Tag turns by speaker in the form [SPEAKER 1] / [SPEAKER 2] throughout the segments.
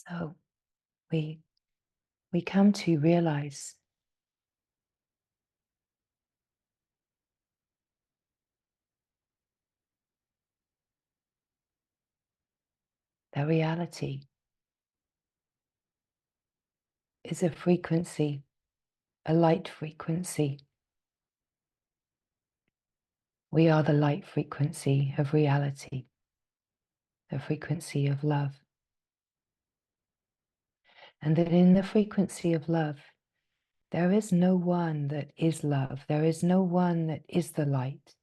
[SPEAKER 1] So we we come to realize that reality is a frequency, a light frequency. We are the light frequency of reality, the frequency of love. And that in the frequency of love, there is no one that is love. There is no one that is the light.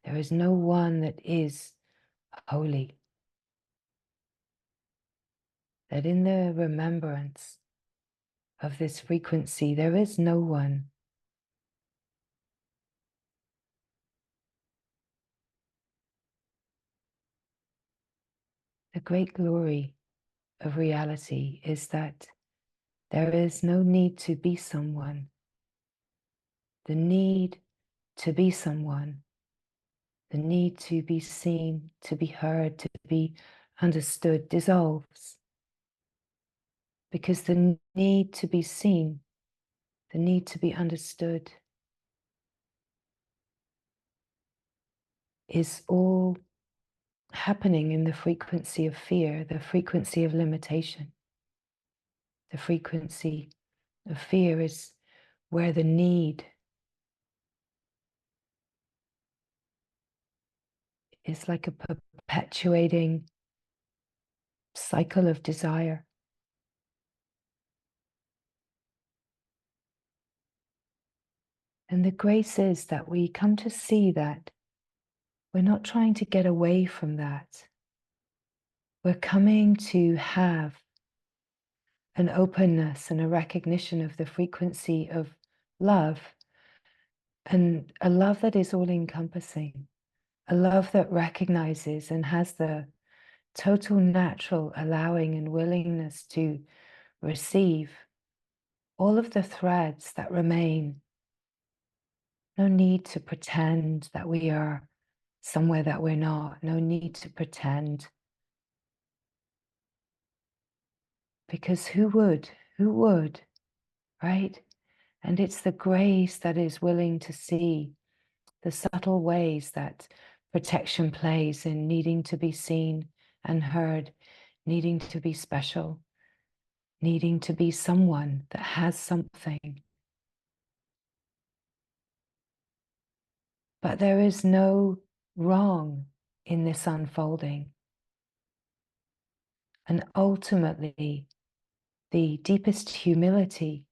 [SPEAKER 1] There is no one that is holy. That in the remembrance of this frequency, there is no one. The great glory of reality is that there is no need to be someone. The need to be someone, the need to be seen, to be heard, to be understood dissolves. Because the need to be seen, the need to be understood is all happening in the frequency of fear, the frequency of limitation. The frequency of fear is where the need is like a perpetuating cycle of desire. And the grace is that we come to see that we're not trying to get away from that. We're coming to have an openness and a recognition of the frequency of love, and a love that is all-encompassing, a love that recognizes and has the total natural allowing and willingness to receive all of the threads that remain. No need to pretend that we are somewhere that we're not. No need to pretend. Because who would? Who would? Right? And it's the grace that is willing to see the subtle ways that protection plays in needing to be seen and heard, needing to be special, needing to be someone that has something. But there is no wrong in this unfolding. And ultimately, the deepest humility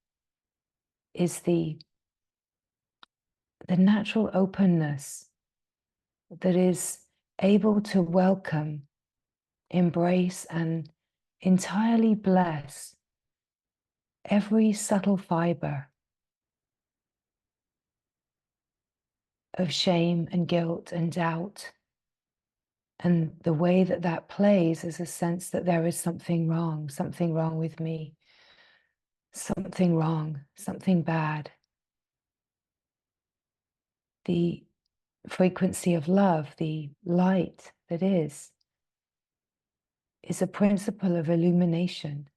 [SPEAKER 1] is the natural openness that is able to welcome, embrace, and entirely bless every subtle fiber of shame and guilt and doubt. And the way that that plays is a sense that there is something wrong with me, something wrong, something bad. The frequency of love, the light that is a principle of illumination.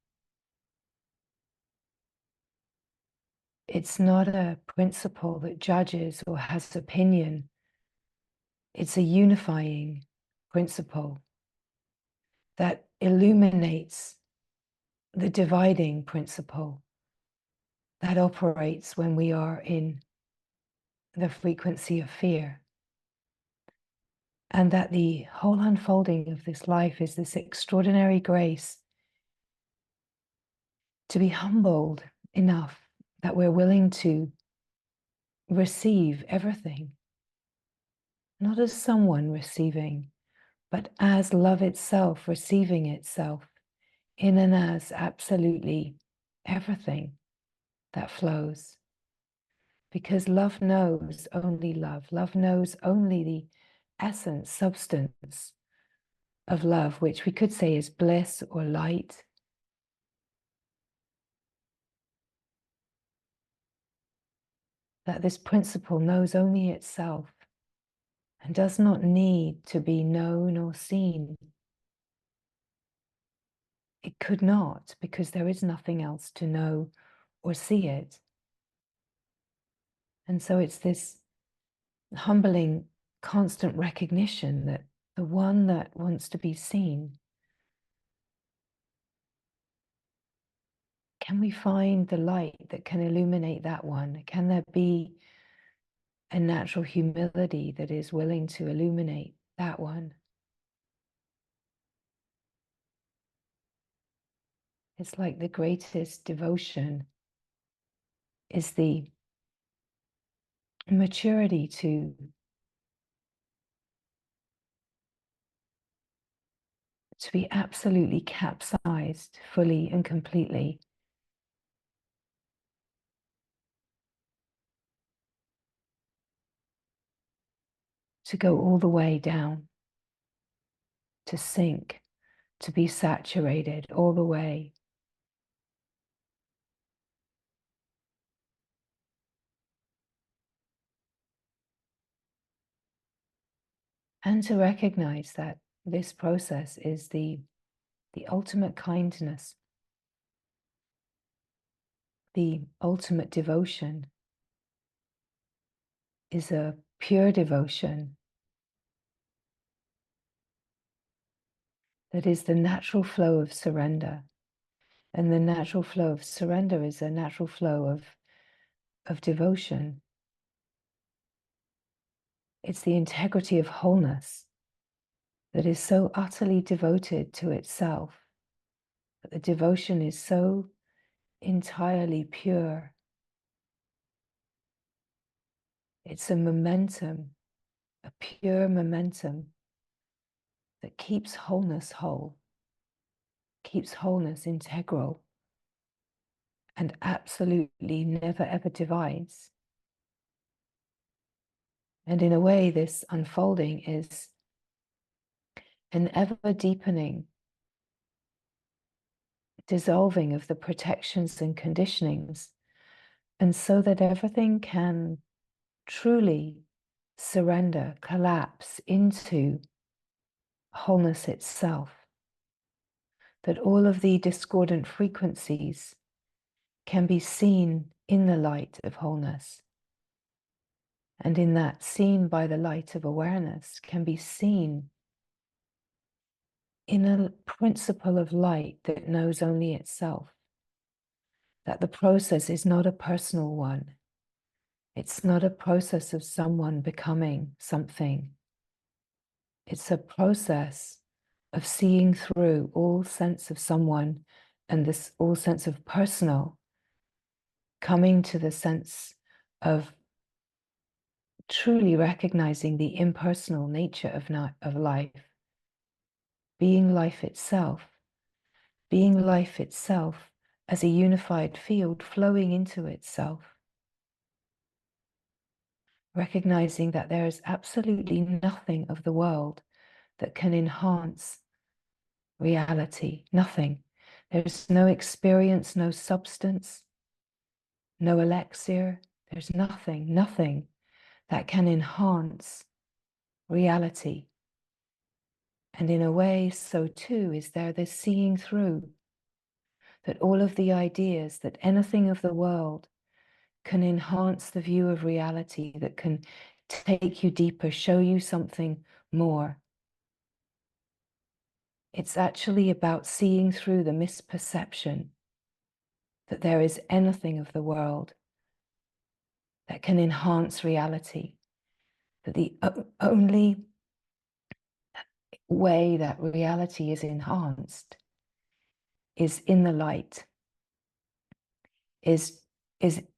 [SPEAKER 1] It's not a principle that judges or has opinion. It's a unifying principle that illuminates the dividing principle that operates when we are in the frequency of fear. And that the whole unfolding of this life is this extraordinary grace to be humbled enough that we're willing to receive everything, not as someone receiving, but as love itself receiving itself in and as absolutely everything that flows. Because love knows only love. Love knows only the essence, substance of love, which we could say is bliss or light. That this principle knows only itself and does not need to be known or seen. it could not, because there is nothing else to know or see it. And so it's this humbling, constant recognition that the one that wants to be seen, can we find the light that can illuminate that one? Can there be a natural humility that is willing to illuminate that one? It's like the greatest devotion is the maturity to be absolutely capsized fully and completely, to go all the way down, to sink, to be saturated all the way. And to recognize that this process is the ultimate kindness, the ultimate devotion, is a pure devotion that is the natural flow of surrender. And the natural flow of surrender is a natural flow of devotion. It's the integrity of wholeness that is so utterly devoted to itself, that the devotion is so entirely pure. It's a momentum, a pure momentum that keeps wholeness whole, keeps wholeness integral, and absolutely never ever divides. And in a way, this unfolding is an ever deepening dissolving of the protections and conditionings, and so that everything can truly surrender, collapse into wholeness itself, that all of the discordant frequencies can be seen in the light of wholeness. And in that, seen by the light of awareness, can be seen in a principle of light that knows only itself. That the process is not a personal one. It's not a process of someone becoming something. It's a process of seeing through all sense of someone and this all sense of personal, coming to the sense of truly recognizing the impersonal nature of life, being life itself as a unified field flowing into itself, recognizing that there is absolutely nothing of the world that can enhance reality, nothing. There's no experience, no substance, no elixir. There's nothing that can enhance reality. And in a way, so too is there this seeing through, that all of the ideas, that anything of the world can enhance the view of reality, that can take you deeper, show you something more. It's actually about seeing through the misperception that there is anything of the world that can enhance reality, that the only way that reality is enhanced is in the light, is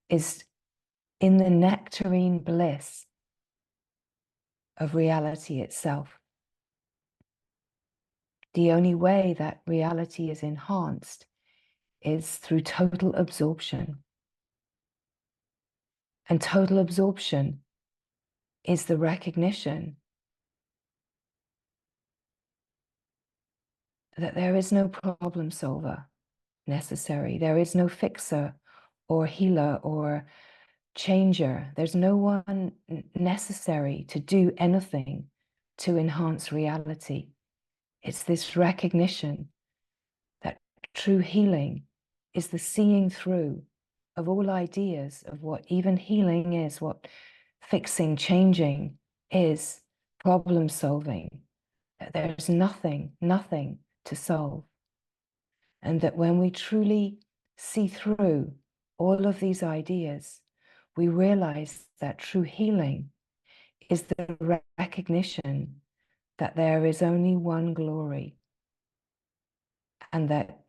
[SPEAKER 1] in the nectarine bliss of reality itself. The only way that reality is enhanced is through total absorption. And total absorption is the recognition that there is no problem solver necessary. There is no fixer or healer or changer. There's no one necessary to do anything to enhance reality. It's this recognition that True healing is the seeing through of all ideas of what even healing is, what fixing, changing is, problem solving. That there's nothing to solve. And that when we truly see through all of these ideas, we realize that true healing is the recognition that there is only one glory, and that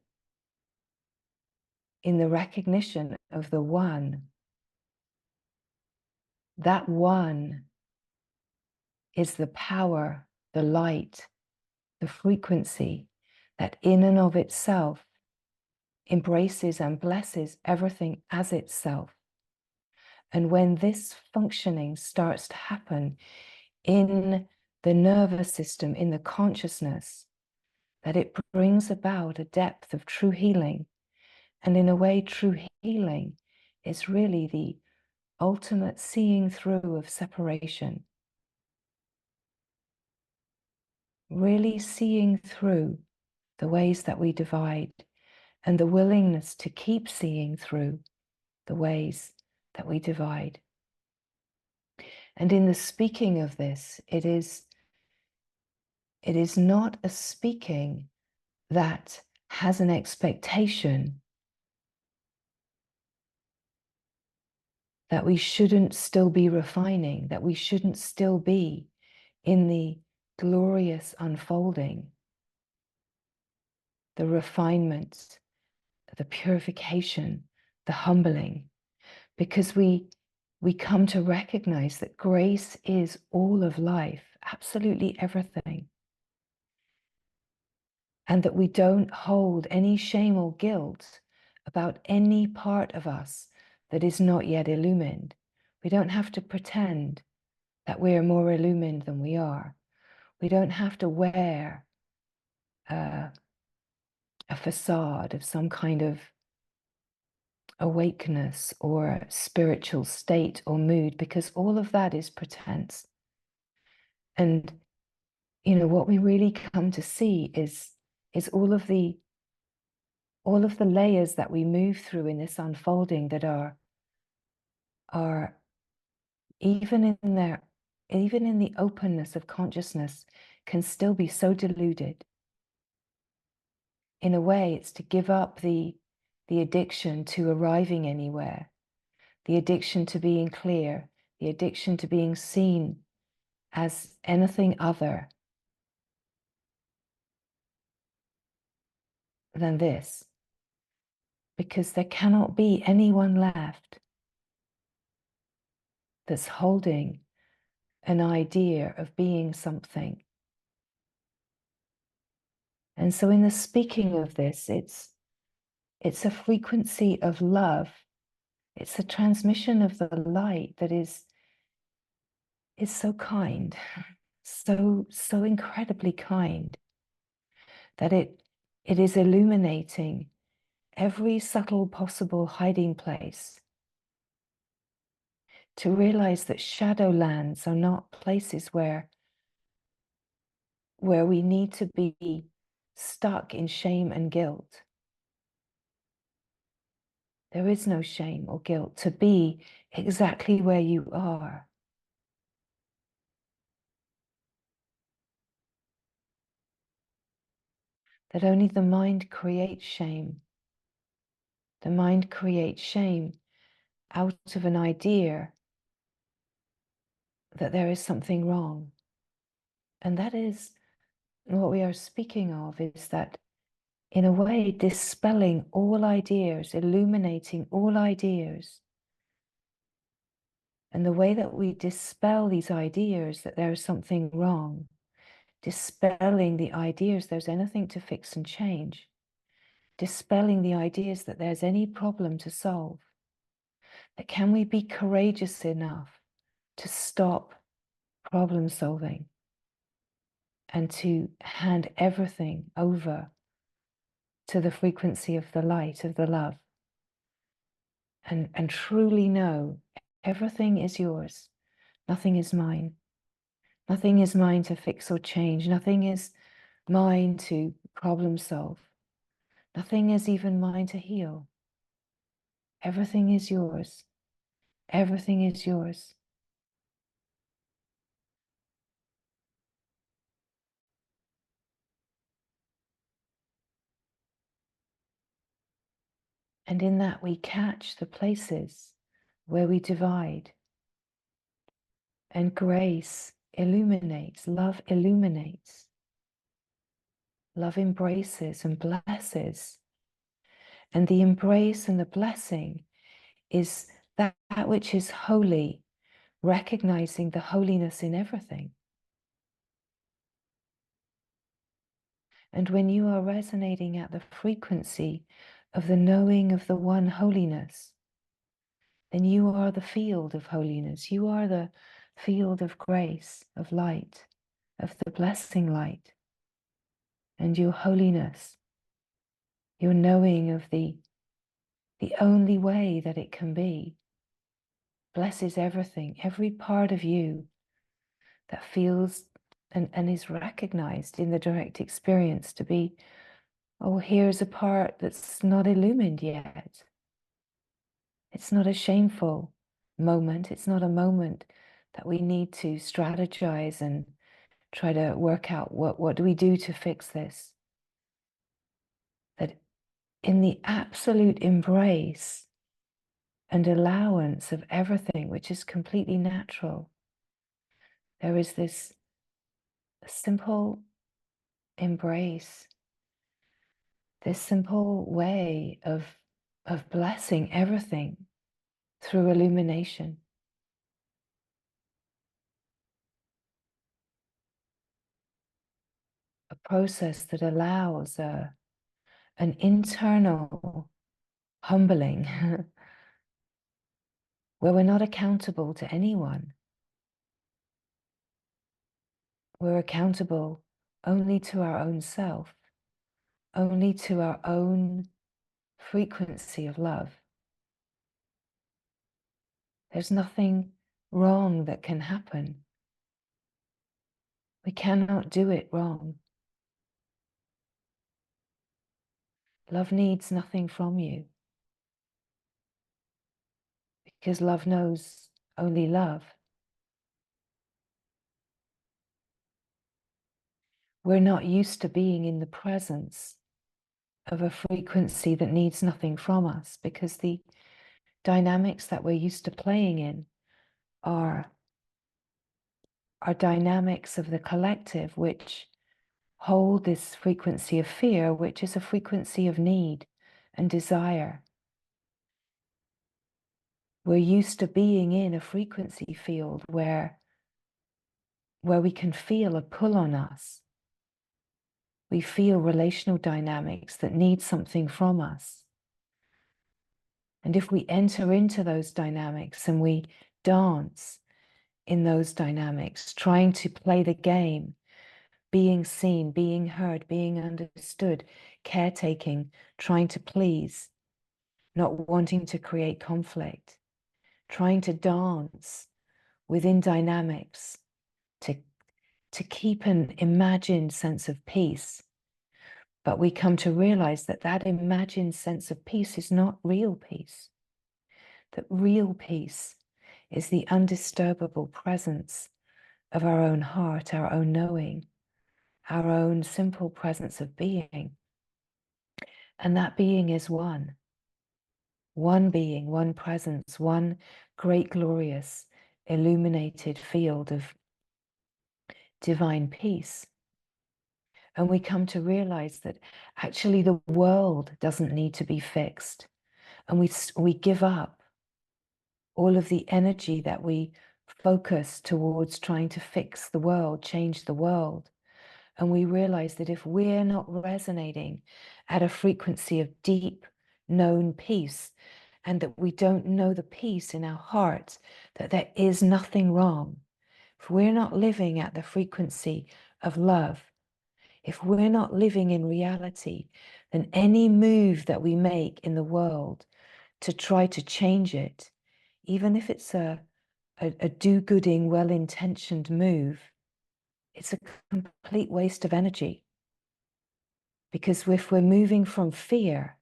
[SPEAKER 1] in the recognition of the one, that one is the power, the light, the frequency that in and of itself embraces and blesses everything as itself. And when this functioning starts to happen in the nervous system, in the consciousness, that it brings about a depth of true healing. And in a way, true healing is really the ultimate seeing through of separation. Really seeing through the ways that we divide, and the willingness to keep seeing through the ways that we divide. And in the speaking of this, it is not a speaking that has an expectation that we shouldn't still be refining, that we shouldn't still be in the glorious unfolding, the refinement, the purification, the humbling, because we come to recognize that grace is all of life, absolutely everything. And that we don't hold any shame or guilt about any part of us that is not yet illumined. We don't have to pretend that we are more illumined than we are. We don't have to wear a facade of some kind of awakeness or spiritual state or mood, because all of that is pretense. And what we really come to see is all of the layers that we move through in this unfolding that are even in the openness of consciousness can still be so deluded. In a way, it's to give up the addiction to arriving anywhere, the addiction to being clear, the addiction to being seen as anything other than this, because there cannot be anyone left that's holding an idea of being something. And so in the speaking of this, it's a frequency of love. It's a transmission of the light that is so kind, so incredibly kind, that it is illuminating every subtle possible hiding place, to realize that shadowlands are not places where we need to be stuck in shame and guilt. There is no shame or guilt to be exactly where you are. That only the mind creates shame. The mind creates shame out of an idea that there is something wrong. And that is what we are speaking of, is that in a way dispelling all ideas, illuminating all ideas. And the way that we dispel these ideas that there is something wrong, dispelling the ideas there's anything to fix and change, dispelling the ideas that there's any problem to solve, that can we be courageous enough to stop problem solving and to hand everything over to the frequency of the light, of the love, and truly know everything is yours, nothing is mine. Nothing is mine to fix or change. Nothing is mine to problem solve. Nothing is even mine to heal. Everything is yours. Everything is yours. And in that we catch the places where we divide. And grace illuminates, love illuminates. Love embraces and blesses. And the embrace and the blessing is that which is holy, recognizing the holiness in everything. And when you are resonating at the frequency of the knowing of the one holiness, then you are the field of holiness. You are the field of grace, of light, of the blessing light. And your holiness, your knowing of the only way that it can be, blesses everything, every part of you that feels and is recognized in the direct experience to be, oh, here's a part that's not illumined yet. It's not a shameful moment. It's not a moment that we need to strategize and try to work out what do we do to fix this. That in the absolute embrace and allowance of everything, which is completely natural, there is this simple embrace, this simple way of blessing everything through illumination. A process that allows an internal humbling where we're not accountable to anyone. We're accountable only to our own self, only to our own frequency of love. There's nothing wrong that can happen. We cannot do it wrong. Love needs nothing from you because love knows only love. We're not used to being in the presence of a frequency that needs nothing from us because the dynamics that we're used to playing in are dynamics of the collective, which hold this frequency of fear, which is a frequency of need and desire. We're used to being in a frequency field where we can feel a pull on us. We feel relational dynamics that need something from us. And if we enter into those dynamics and we dance in those dynamics, trying to play the game, being seen, being heard, being understood, caretaking, trying to please, not wanting to create conflict, trying to dance within dynamics to keep an imagined sense of peace. But we come to realize that that imagined sense of peace is not real peace. That real peace is the undisturbable presence of our own heart, our own knowing, our own simple presence of being. And that being is one being, one presence, one great, glorious, illuminated field of divine peace. And we come to realize that actually the world doesn't need to be fixed. And we give up all of the energy that we focus towards trying to fix the world, change the world. And we realize that if we're not resonating at a frequency of deep known peace, and that we don't know the peace in our hearts, that there is nothing wrong, if we're not living at the frequency of love, if we're not living in reality, then any move that we make in the world to try to change it, even if it's a do-gooding, well-intentioned move, it's a complete waste of energy. Because if we're moving from fear,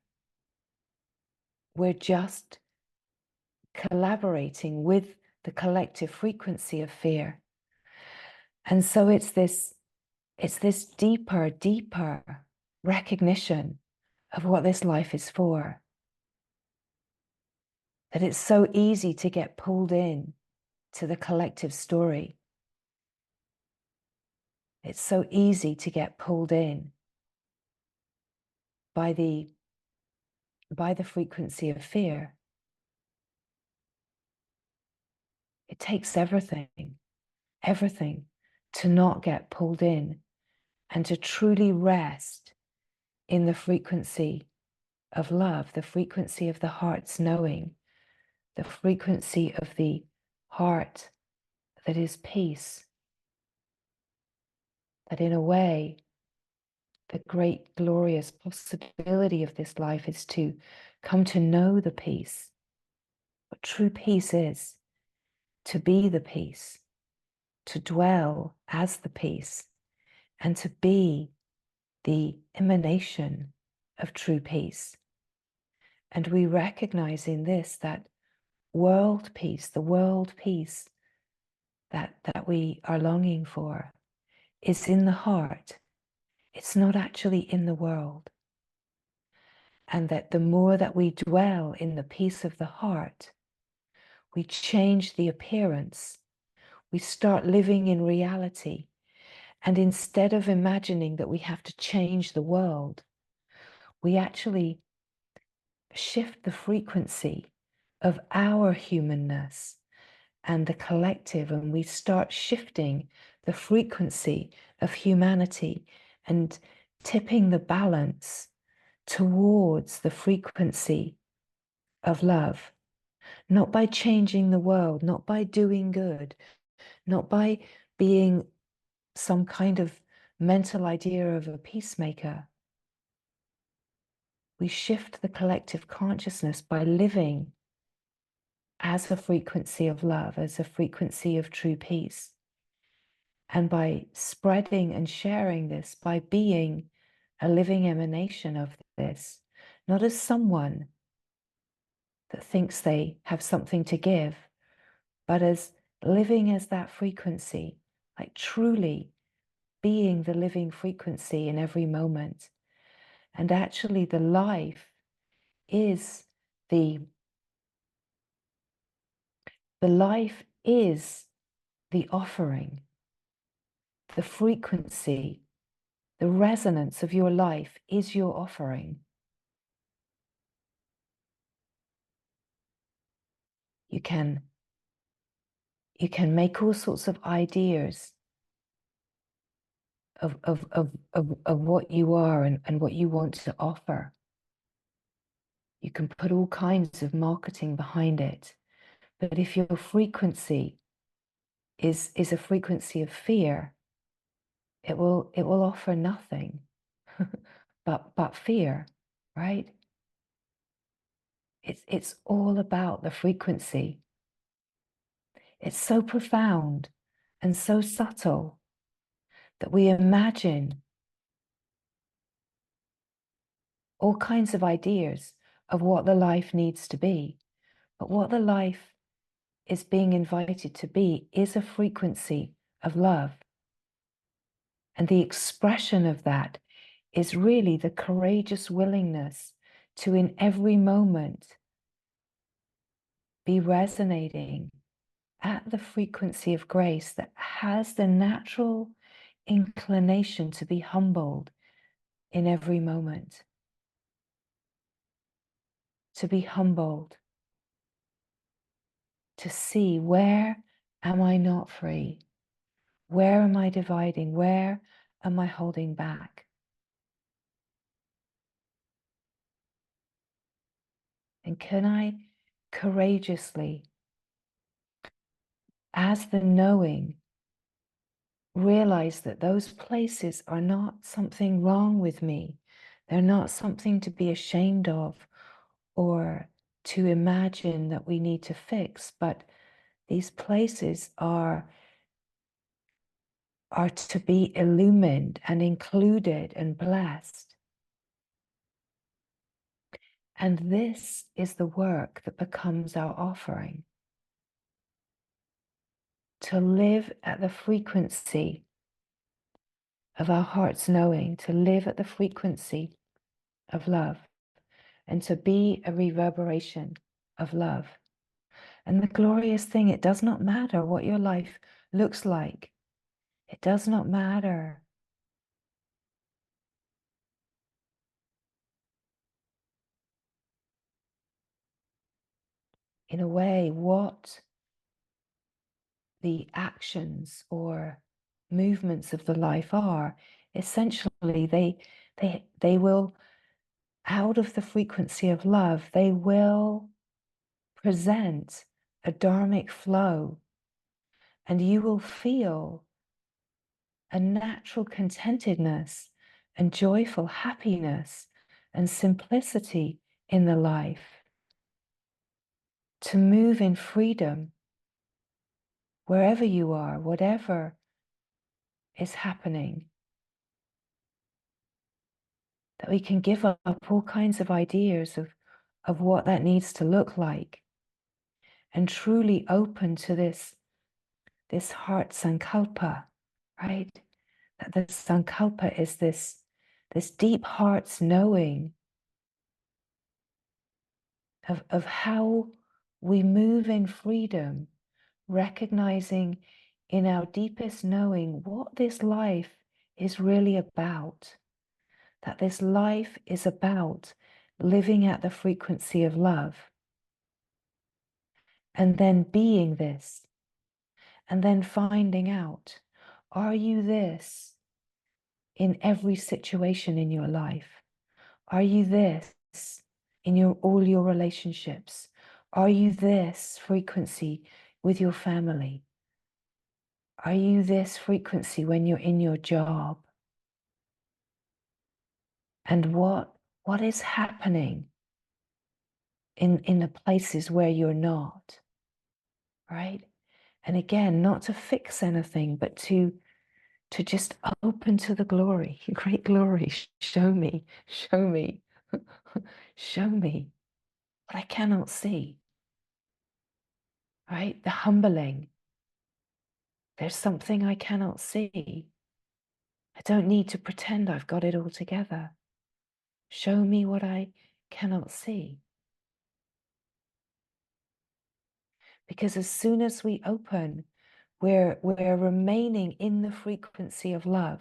[SPEAKER 1] we're just collaborating with the collective frequency of fear. And so it's this deeper recognition of what this life is for. That it's so easy to get pulled in to the collective story. It's so easy to get pulled in by the frequency of fear. It takes everything to not get pulled in and to truly rest in the frequency of love, the frequency of the heart's knowing, the frequency of the heart that is peace. That in a way, the great glorious possibility of this life is to come to know the peace. What true peace is, to be the peace, to dwell as the peace, and to be the emanation of true peace. And we recognize in this that world peace, the world peace that we are longing for, is in the heart. It's not actually in the world. And that the more that we dwell in the peace of the heart, we change the appearance. We start living in reality. And instead of imagining that we have to change the world, we actually shift the frequency of our humanness and the collective, and we start shifting the frequency of humanity and tipping the balance towards the frequency of love, not by changing the world, not by doing good, not by being some kind of mental idea of a peacemaker. We shift the collective consciousness by living as a frequency of love, as a frequency of true peace. And by spreading and sharing this, by being a living emanation of this, not as someone that thinks they have something to give, but as living as that frequency, like truly being the living frequency in every moment. And actually the life is the life is the offering, the frequency, the resonance of your life is your offering. You can make all sorts of ideas of what you are and what you want to offer. You can put all kinds of marketing behind it. But if your frequency is a frequency of fear, it will offer nothing but fear, right? It's all about the frequency. It's so profound and so subtle that we imagine all kinds of ideas of what the life needs to be. But what the life is being invited to be is a frequency of love. And the expression of that is really the courageous willingness to, in every moment, be resonating at the frequency of grace that has the natural inclination to be humbled in every moment. To be humbled. To see, where am I not free? Where am I dividing? Where am I holding back? And can I courageously, as the knowing, realize that those places are not something wrong with me. They're not something to be ashamed of or to imagine that we need to fix, but these places are to be illumined and included and blessed. And this is the work that becomes our offering. To live at the frequency of our heart's knowing, to live at the frequency of love, and to be a reverberation of love. And the glorious thing, it does not matter what your life looks like. It does not matter. In a way, what the actions or movements of the life are, essentially they will, out of the frequency of love, they will present a dharmic flow, and you will feel a natural contentedness and joyful happiness and simplicity in the life, to move in freedom wherever you are, whatever is happening, that we can give up all kinds of ideas of what that needs to look like, and truly open to this heart sankalpa, right? That the sankalpa is this deep heart's knowing of how we move in freedom, recognizing in our deepest knowing what this life is really about. That this life is about living at the frequency of love, and then being this, and then finding out, are you this in every situation in your life? Are you this in all your relationships? Are you this frequency with your family? Are you this frequency when you're in your job? And what is happening in the places where you're not, right? And again, not to fix anything, but to just open to the glory, great glory. Show me, show me, show me what I cannot see, right? The humbling. There's something I cannot see. I don't need to pretend I've got it all together. Show me what I cannot see. Because as soon as we open, we're remaining in the frequency of love.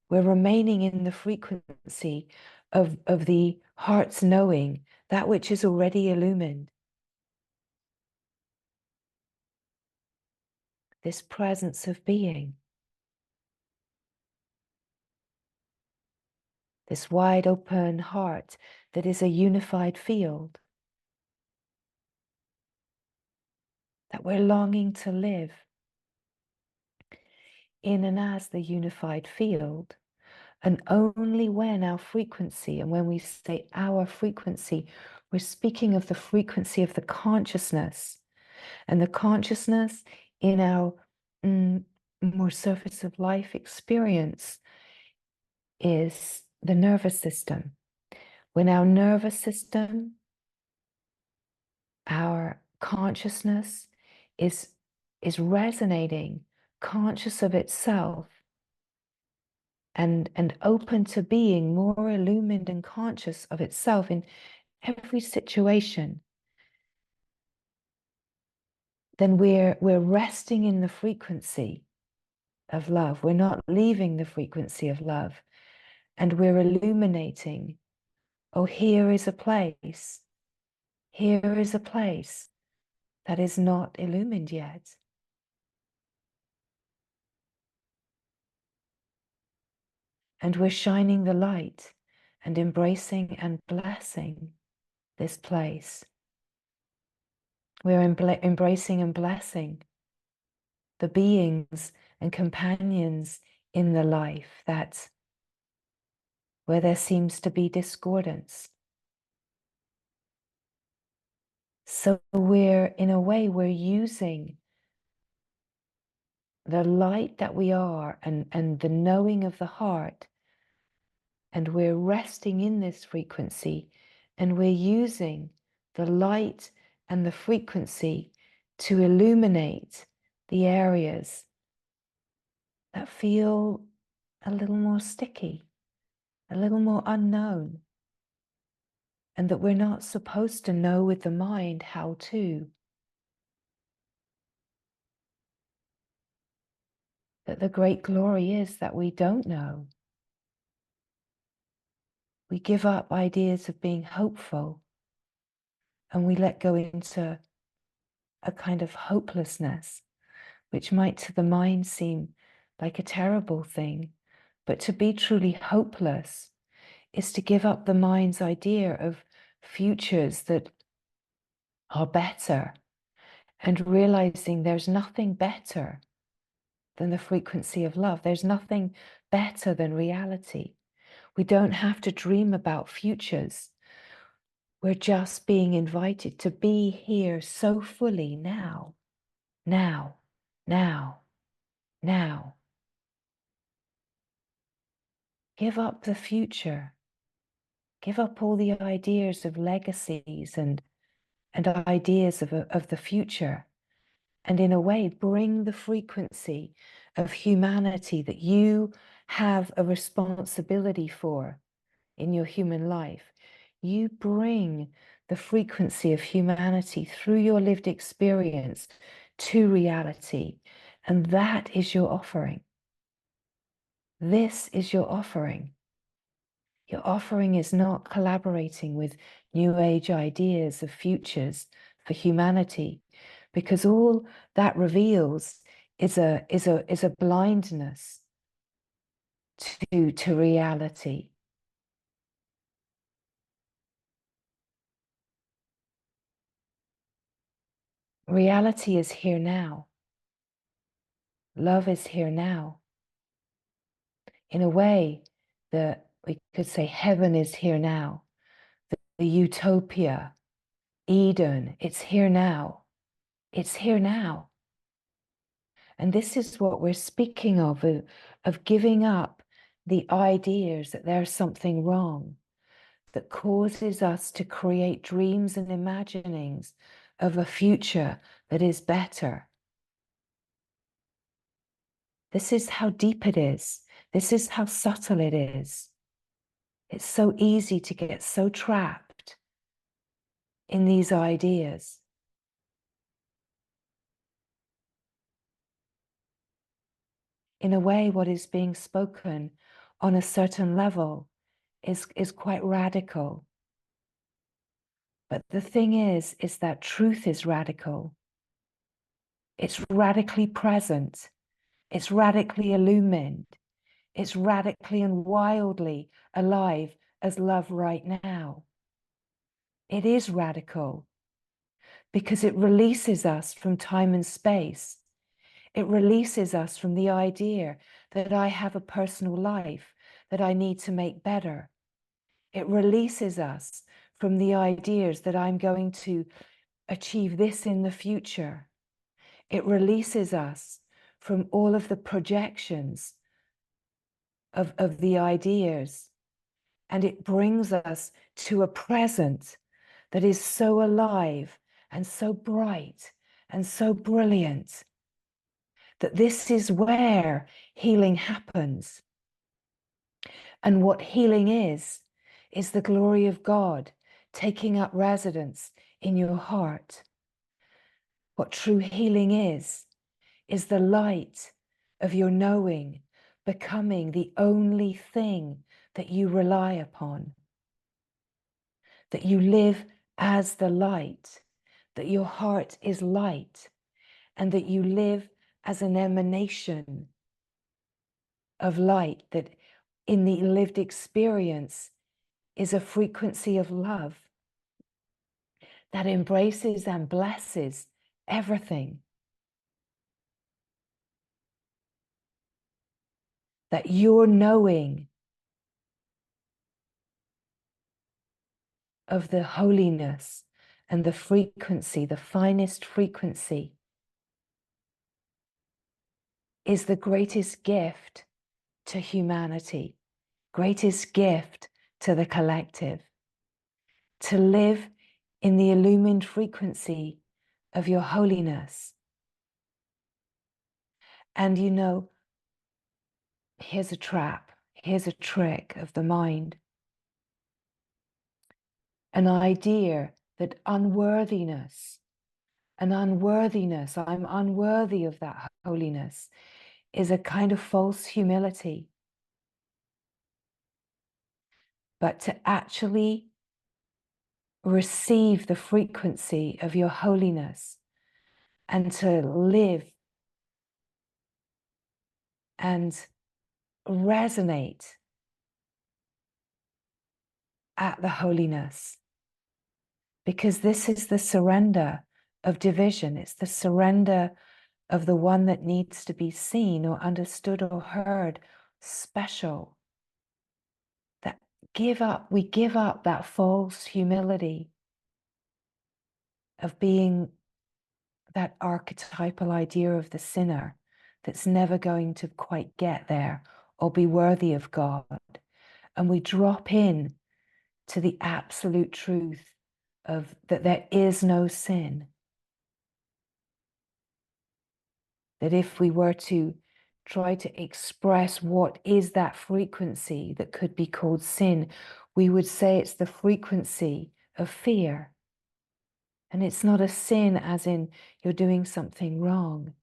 [SPEAKER 1] We're remaining in the frequency of the heart's knowing, that which is already illumined. This presence of being. This wide open heart that is a unified field. That we're longing to live in and as the unified field. And only when our frequency, and when we say our frequency, we're speaking of the frequency of the consciousness. And the consciousness in our more surface of life experience is the nervous system. When our nervous system, our consciousness is resonating, conscious of itself, and open to being more illumined and conscious of itself in every situation, then we're resting in the frequency of love. We're not leaving the frequency of love, and we're illuminating. Oh, here is a place. Here is a place that is not illumined yet. And we're shining the light and embracing and blessing this place. We're embracing and blessing the beings and companions in the life that where there seems to be discordance. So in a way, we're using the light that we are, and the knowing of the heart, And we're resting in this frequency, and we're using the light and the frequency to illuminate the areas that feel a little more sticky, a little more unknown, and that we're not supposed to know with the mind how to. That the great glory is that we don't know. We give up ideas of being hopeful, and we let go into a kind of hopelessness, which might to the mind seem like a terrible thing. But to be truly hopeless is to give up the mind's idea of futures that are better, and realizing there's nothing better than the frequency of love. There's nothing better than reality. We don't have to dream about futures. We're just being invited to be here so fully now, now, now, now. Give up the future. Give up all the ideas of legacies and ideas of the future. And in a way, bring the frequency of humanity that you have a responsibility for in your human life. You bring the frequency of humanity through your lived experience to reality. And that is your offering. This is your offering. Your offering is not collaborating with New Age ideas of futures for humanity, because all that reveals is a blindness to reality. Reality is here now. Love is here now. In a way, we could say heaven is here now. The utopia, Eden, it's here now. It's here now. And this is what we're speaking of giving up the ideas that there's something wrong that causes us to create dreams and imaginings of a future that is better. This is how deep it is. This is how subtle it is. It's so easy to get so trapped in these ideas. In a way, what is being spoken on a certain level is quite radical. But the thing is that truth is radical. It's radically present. It's radically illumined. It's radically and wildly alive as love right now. It is radical because it releases us from time and space. It releases us from the idea that I have a personal life that I need to make better. It releases us from the ideas that I'm going to achieve this in the future. It releases us from all of the projections of the ideas, and it brings us to a present that is so alive and so bright and so brilliant that this is where healing happens. And what healing is the glory of God taking up residence in your heart. What true healing is the light of your knowing becoming the only thing that you rely upon. That you live as the light, that your heart is light, and that you live as an emanation of light, that in the lived experience is a frequency of love that embraces and blesses everything. That your knowing of the holiness and the frequency, the finest frequency, is the greatest gift to humanity. greatest gift to the collective, to live in the illumined frequency of your holiness. And you know, here's a trap, here's a trick of the mind. An idea that unworthiness, I'm unworthy of that holiness, is a kind of false humility. But to actually receive the frequency of your holiness and to live and resonate at the holiness, because this is the surrender of division. It's the surrender of the one that needs to be seen or understood or heard, special. That we give up that false humility of being that archetypal idea of the sinner that's never going to quite get there or be worthy of God. And we drop in to the absolute truth of that there is no sin. That if we were to try to express what is that frequency that could be called sin, we would say it's the frequency of fear. And it's not a sin as in you're doing something wrong.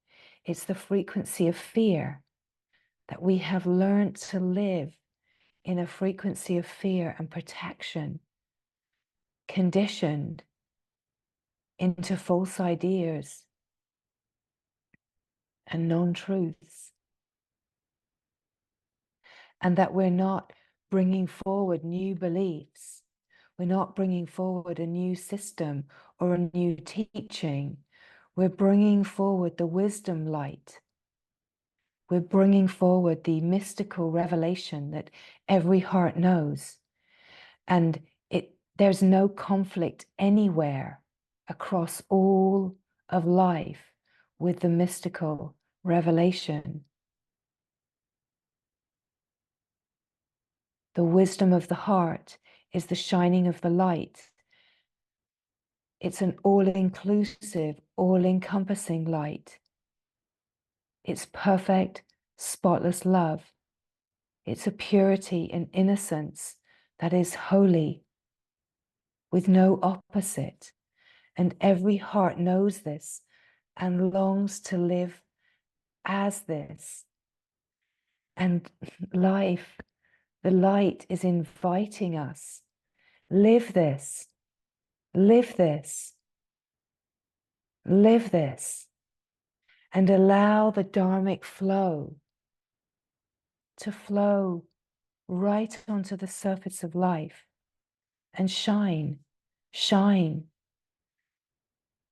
[SPEAKER 1] It's the frequency of fear, that we have learned to live in a frequency of fear and protection, conditioned into false ideas and non-truths. And that we're not bringing forward new beliefs. We're not bringing forward a new system or a new teaching. We're bringing forward the wisdom light. We're bringing forward the mystical revelation that every heart knows. And there's no conflict anywhere across all of life with the mystical revelation. The wisdom of the heart is the shining of the light. It's an all-inclusive, all-encompassing light. It's perfect, spotless love. It's a purity and innocence that is holy, with no opposite. And every heart knows this and longs to live as this. And life, the light is inviting us. Live this, live this, live this, and allow the dharmic flow to flow right onto the surface of life and shine, shine.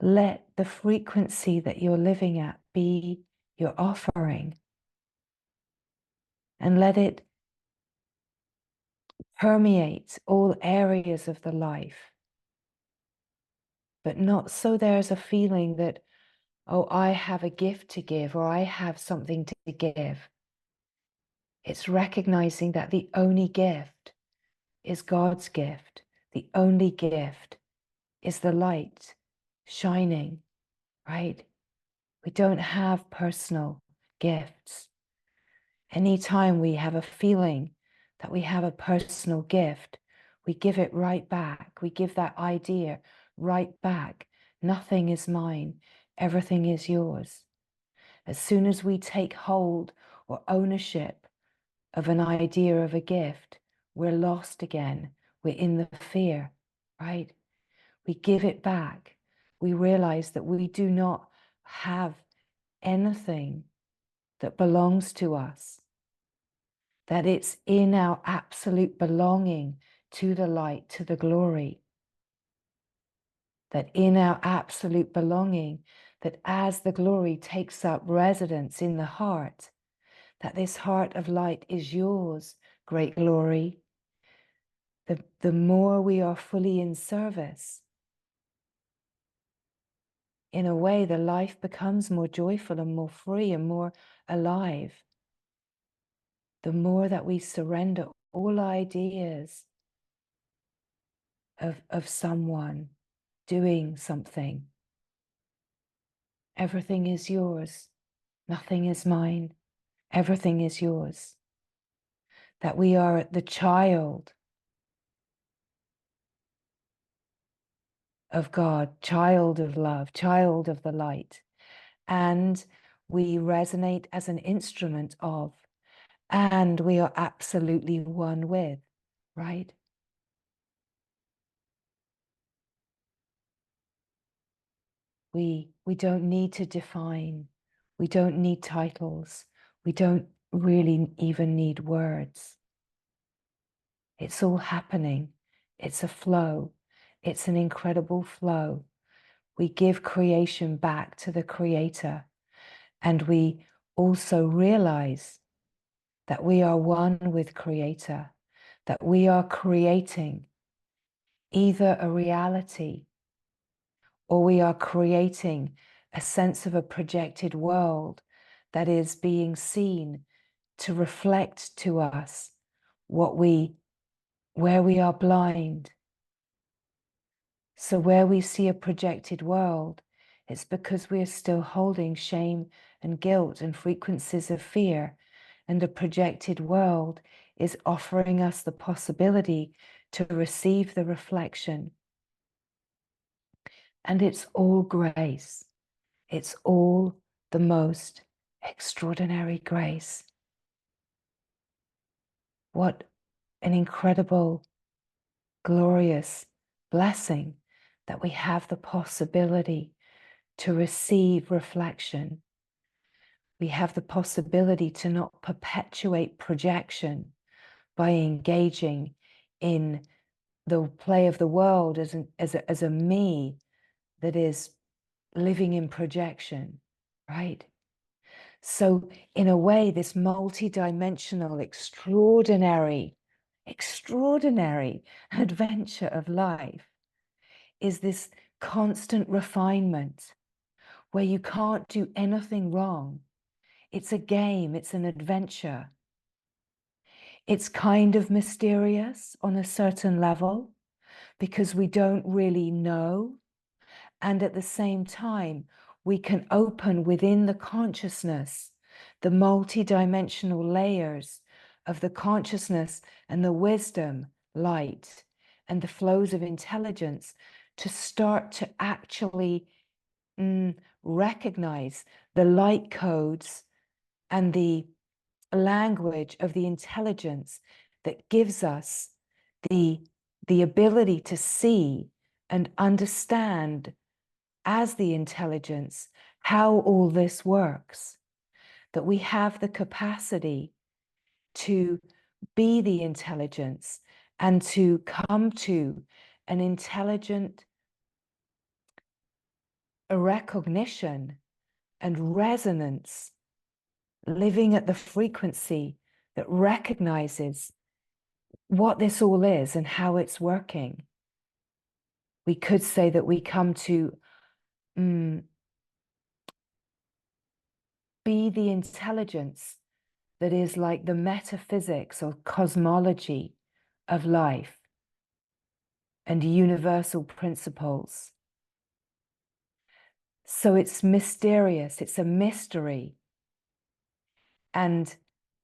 [SPEAKER 1] Let the frequency that you're living at be your offering, and let it permeate all areas of the life, but not so there's a feeling that, oh, I have a gift to give or I have something to give. It's recognizing that the only gift is God's gift. The only gift is the light shining, right? We don't have personal gifts. Anytime we have a feeling that we have a personal gift, we give it right back. We give that idea right back. Nothing is mine. Everything is yours. As soon as we take hold or ownership of an idea of a gift, we're lost again. We're in the fear, right? We give it back. We realize that we do not have anything that belongs to us, that it's in our absolute belonging to the light, to the glory, that in our absolute belonging, that as the glory takes up residence in the heart, that this heart of light is yours, great glory. The more we are fully in service, in a way, the life becomes more joyful and more free and more alive. The more that we surrender all ideas of someone doing something. Everything is yours. Nothing is mine. Everything is yours. That we are the child of God, child of love, child of the light. And we resonate as an instrument of, and we are absolutely one with, right? We don't need to define. We don't need titles. We don't really even need words. It's all happening. It's a flow. It's an incredible flow. We give creation back to the Creator, and we also realize that we are one with Creator, that we are creating either a reality or we are creating a sense of a projected world that is being seen to reflect to us where we are blind. So where we see a projected world, it's because we are still holding shame and guilt and frequencies of fear. And the projected world is offering us the possibility to receive the reflection. And it's all grace. It's all the most extraordinary grace. What an incredible, glorious blessing that we have the possibility to receive reflection. We have the possibility to not perpetuate projection by engaging in the play of the world as a me that is living in projection, right? So in a way, this multi-dimensional, extraordinary adventure of life is this constant refinement where you can't do anything wrong. It's a game, it's an adventure. It's kind of mysterious on a certain level because we don't really know. And at the same time, we can open within the consciousness, the multi-dimensional layers of the consciousness and the wisdom, light, and the flows of intelligence to start to actually recognize the light codes and the language of the intelligence that gives us the ability to see and understand as the intelligence how all this works, that we have the capacity to be the intelligence and to come to an intelligent recognition and resonance, living at the frequency that recognizes what this all is and how it's working. We could say that we come to be the intelligence that is like the metaphysics or cosmology of life and universal principles. So it's mysterious, it's a mystery. And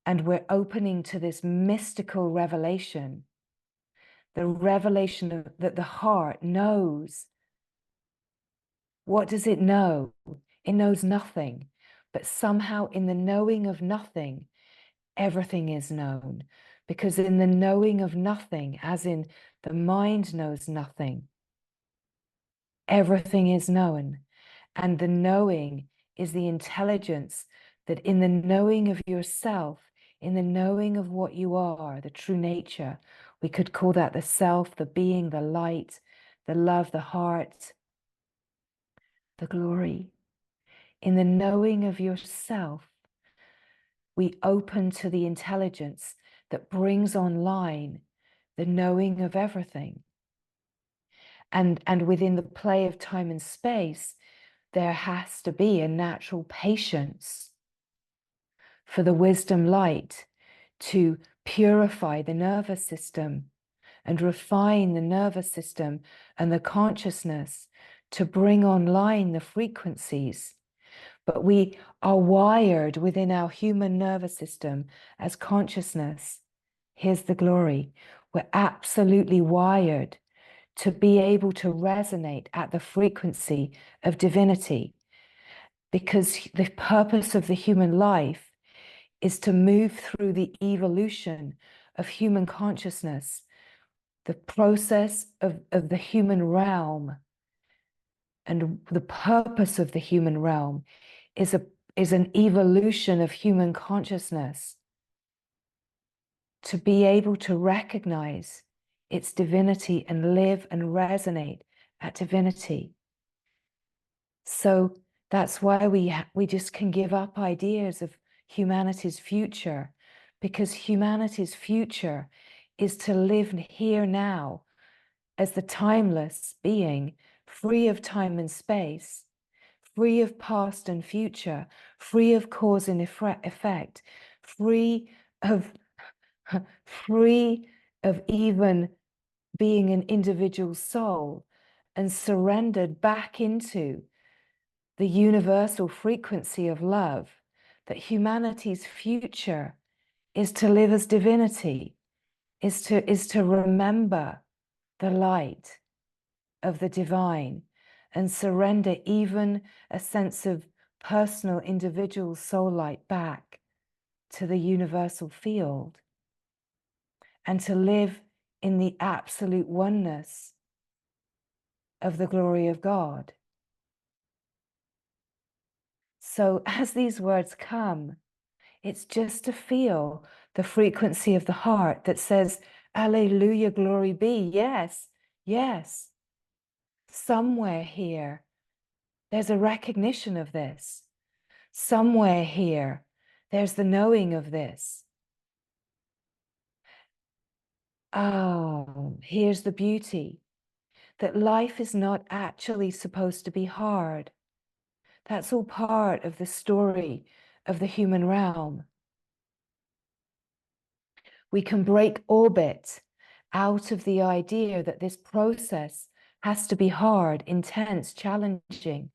[SPEAKER 1] we're opening to this mystical revelation, the revelation of, that the heart knows. What does it know? It knows nothing, but somehow in the knowing of nothing, everything is known. Because in the knowing of nothing, as in the mind knows nothing, everything is known. And the knowing is the intelligence that in the knowing of yourself, in the knowing of what you are, the true nature, we could call that the self, the being, the light, the love, the heart, the glory. In the knowing of yourself, we open to the intelligence that brings online the knowing of everything. And within the play of time and space, there has to be a natural patience for the wisdom light to purify the nervous system and refine the nervous system and the consciousness to bring online the frequencies. But we are wired within our human nervous system as consciousness. Here's the glory. We're absolutely wired to be able to resonate at the frequency of divinity, because the purpose of the human life is to move through the evolution of human consciousness, the process of the human realm. And the purpose of the human realm is an evolution of human consciousness to be able to recognize its divinity and live and resonate at divinity. So that's why we just can give up ideas of humanity's future, because humanity's future is to live here now as the timeless being, free of time and space, free of past and future, free of cause and effect, free of free of even being an individual soul, and surrendered back into the universal frequency of love. That humanity's future is to live as divinity, is to remember the light of the divine and surrender even a sense of personal individual soul light back to the universal field, and to live in the absolute oneness of the glory of God. So as these words come, it's just to feel the frequency of the heart that says, Alleluia, glory be. Yes, yes. Somewhere here, there's a recognition of this. Somewhere here, there's the knowing of this. Oh, here's the beauty, that life is not actually supposed to be hard. That's all part of the story of the human realm. We can break orbit out of the idea that this process has to be hard, intense, challenging,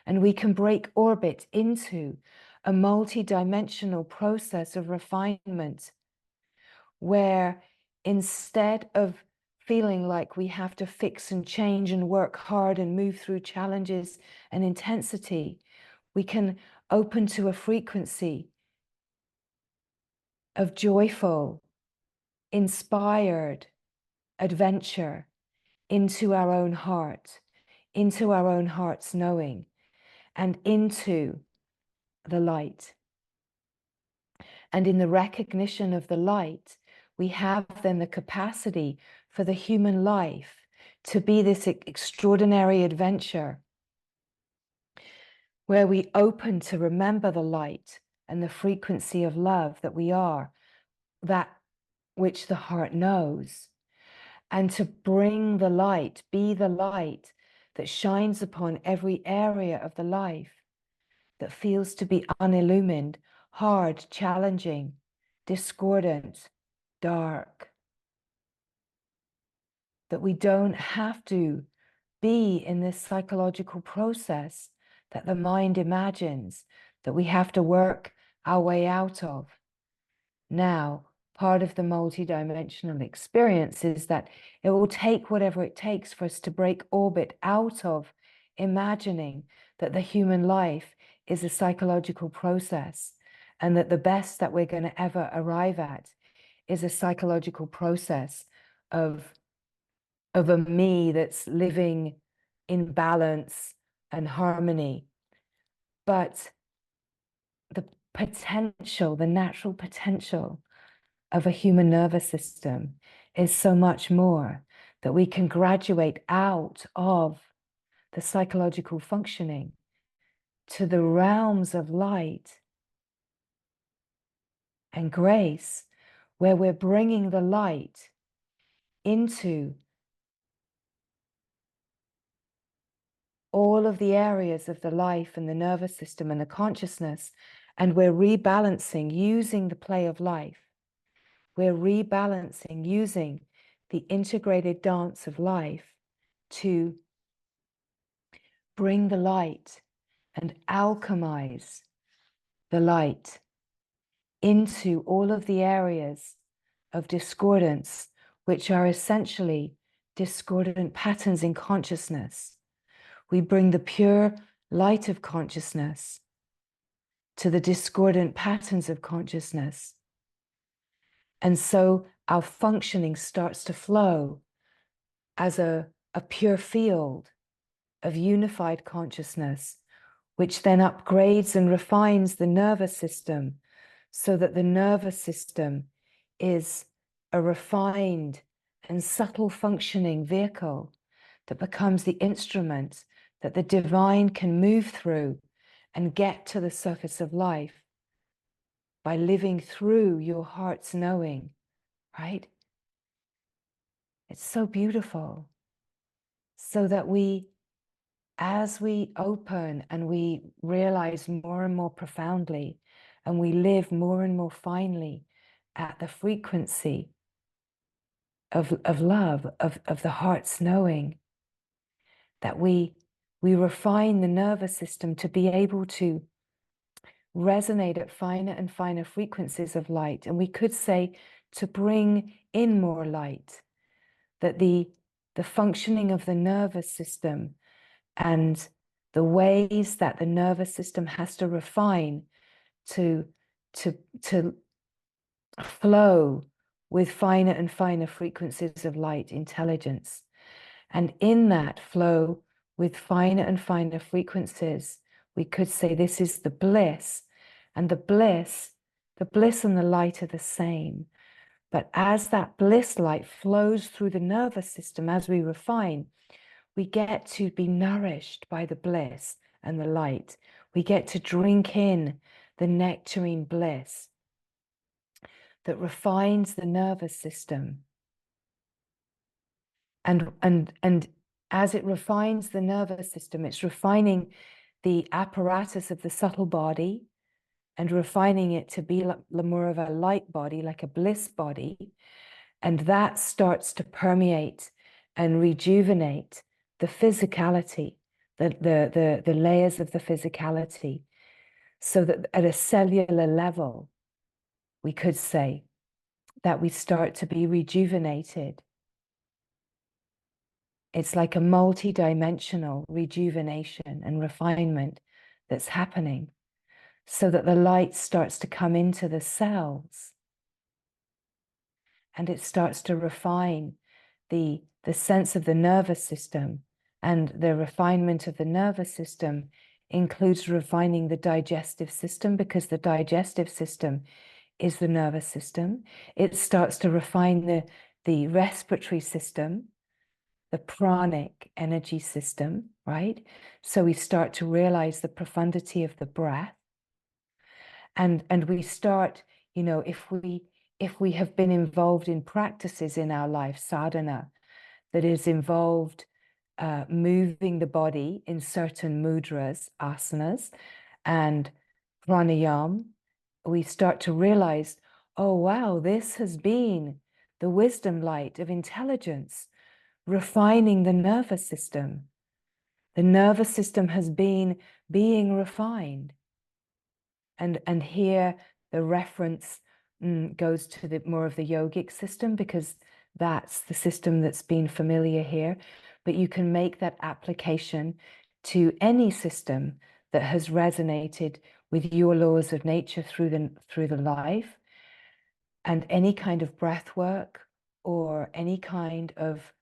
[SPEAKER 1] and we can break orbit into a multi-dimensional process of refinement, where instead of feeling like we have to fix and change and work hard and move through challenges and intensity, we can open to a frequency of joyful, inspired adventure into our own heart, into our own heart's knowing, and into the light. And in the recognition of the light, we have then the capacity for the human life to be this extraordinary adventure where we open to remember the light and the frequency of love that we are, that which the heart knows, and to bring the light, be the light that shines upon every area of the life that feels to be unillumined, hard, challenging, discordant, dark. That we don't have to be in this psychological process that the mind imagines, that we have to work our way out of. Now, part of the multidimensional experience is that it will take whatever it takes for us to break orbit out of imagining that the human life is a psychological process, and that the best that we're going to ever arrive at is a psychological process of a me that's living in balance and harmony. But the potential, the natural potential of a human nervous system is so much more, that we can graduate out of the psychological functioning to the realms of light and grace, where we're bringing the light into all of the areas of the life and the nervous system and the consciousness, and we're rebalancing using the play of life we're rebalancing using the integrated dance of life to bring the light and alchemize the light into all of the areas of discordance, which are essentially discordant patterns in consciousness. We bring the pure light of consciousness to the discordant patterns of consciousness. And so our functioning starts to flow as a pure field of unified consciousness, which then upgrades and refines the nervous system so that the nervous system is a refined and subtle functioning vehicle that becomes the instrument that the divine can move through and get to the surface of life by living through your heart's knowing, right? It's so beautiful. So that as we open and we realize more and more profoundly, and we live more and more finely at the frequency of love, of the heart's knowing, that we refine the nervous system to be able to resonate at finer and finer frequencies of light. And we could say to bring in more light, that the functioning of the nervous system and the ways that the nervous system has to refine to flow with finer and finer frequencies of light intelligence. And in that flow with finer and finer frequencies, we could say this is the bliss. And the bliss and the light are the same. But as that bliss light flows through the nervous system, as we refine, we get to be nourished by the bliss and the light. We get to drink in the nectarine bliss that refines the nervous system. And as it refines the nervous system, it's refining the apparatus of the subtle body and refining it to be more of a light body, like a bliss body. And that starts to permeate and rejuvenate the physicality, the layers of the physicality, so that at a cellular level, we could say that we start to be rejuvenated. It's like a multi-dimensional rejuvenation and refinement that's happening, so that the light starts to come into the cells and it starts to refine the sense of the nervous system. And the refinement of the nervous system includes refining the digestive system, because the digestive system is the nervous system. It starts to refine the respiratory system, the pranic energy system, right? So we start to realize the profundity of the breath. And we start, you know, if we have been involved in practices in our life, sadhana, that is involved moving the body in certain mudras, asanas, and pranayam, we start to realize, oh, wow, this has been the wisdom light of intelligence, refining the nervous system. The nervous system has been being refined. And here the reference goes to the more of the yogic system, because that's the system that's been familiar here. But you can make that application to any system that has resonated with your laws of nature through the life, and any kind of breath work or any kind of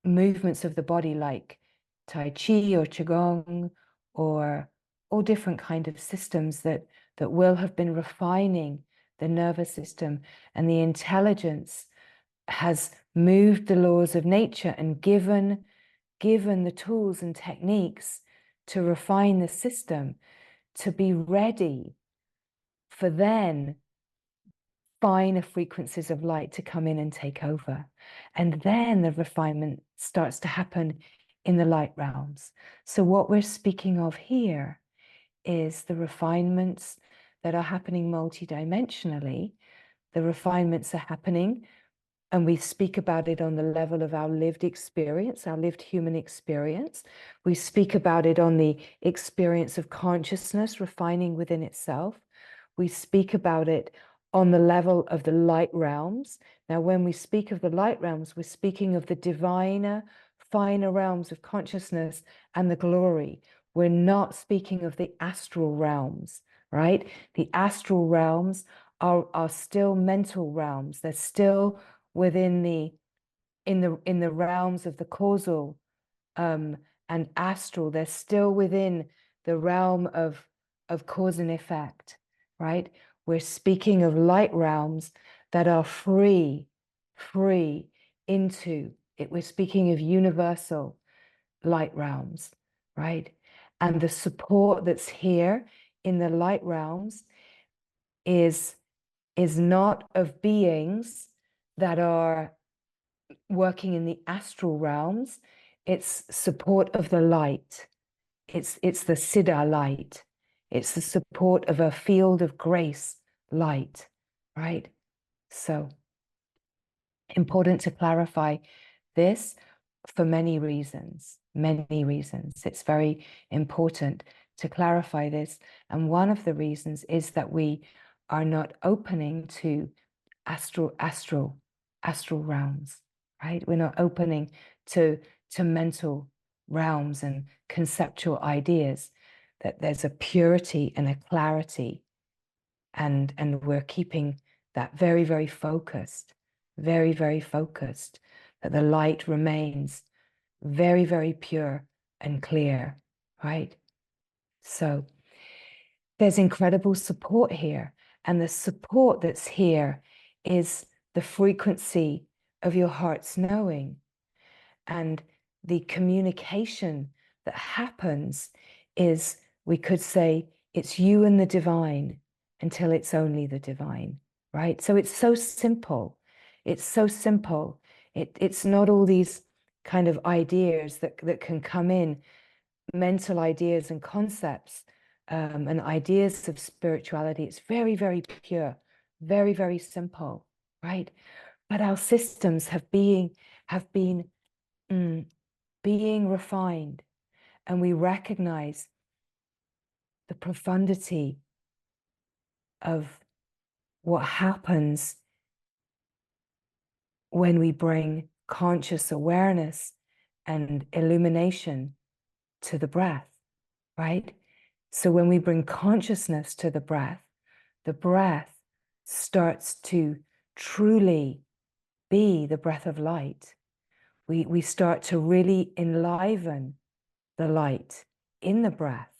[SPEAKER 1] movements of the body, like Tai Chi or Qigong, or all different kind of systems that will have been refining the nervous system, and the intelligence has moved the laws of nature and given the tools and techniques to refine the system, to be ready for then finer frequencies of light to come in and take over. And then the refinement starts to happen in the light realms. So what we're speaking of here is the refinements that are happening multidimensionally, the refinements are happening, and we speak about it on the level of our lived experience, our lived human experience. We speak about it on the experience of consciousness refining within itself. We speak about it on the level of the light realms. Now, when we speak of the light realms, we're speaking of the diviner, finer realms of consciousness and the glory. We're not speaking of the astral realms, right? The astral realms are still mental realms. They're still within the realms of the causal and astral. They're still within the realm of cause and effect, right? We're speaking of light realms that are free into it. We're speaking of universal light realms, right? And the support that's here in the light realms is not of beings that are working in the astral realms. It's support of the light. It's the Siddha light. It's the support of a field of grace light, right? So important to clarify this for many reasons, many reasons. It's very important to clarify this. And one of the reasons is that we are not opening to astral realms, right? We're not opening to mental realms and conceptual ideas, that there's a purity and a clarity, and we're keeping that very, very focused, very, very focused, that the light remains very, very pure and clear, right? So there's incredible support here. And the support that's here is the frequency of your heart's knowing. And the communication that happens is, we could say, it's you and the divine until it's only the divine, right? So it's so simple. It's so simple. It's not all these kind of ideas that can come in, mental ideas and concepts and ideas of spirituality. It's very, very pure, very, very simple, right? But our systems have been being refined, and we recognize the profundity of what happens when we bring conscious awareness and illumination to the breath, right? So when we bring consciousness to the breath starts to truly be the breath of light. We start to really enliven the light in the breath.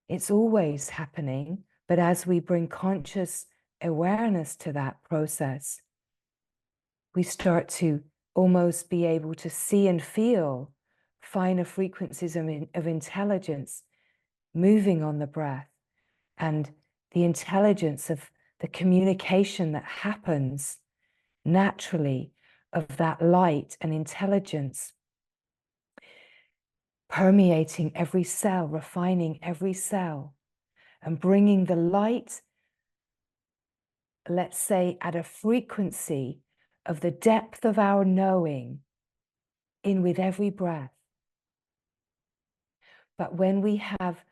[SPEAKER 1] It's always happening, but as we bring conscious awareness to that process, we start to almost be able to see and feel finer frequencies of intelligence moving on the breath, and the intelligence of the communication that happens naturally of that light and intelligence permeating every cell, refining every cell, and bringing the light, let's say, at a frequency of the depth of our knowing in with every breath. But when we have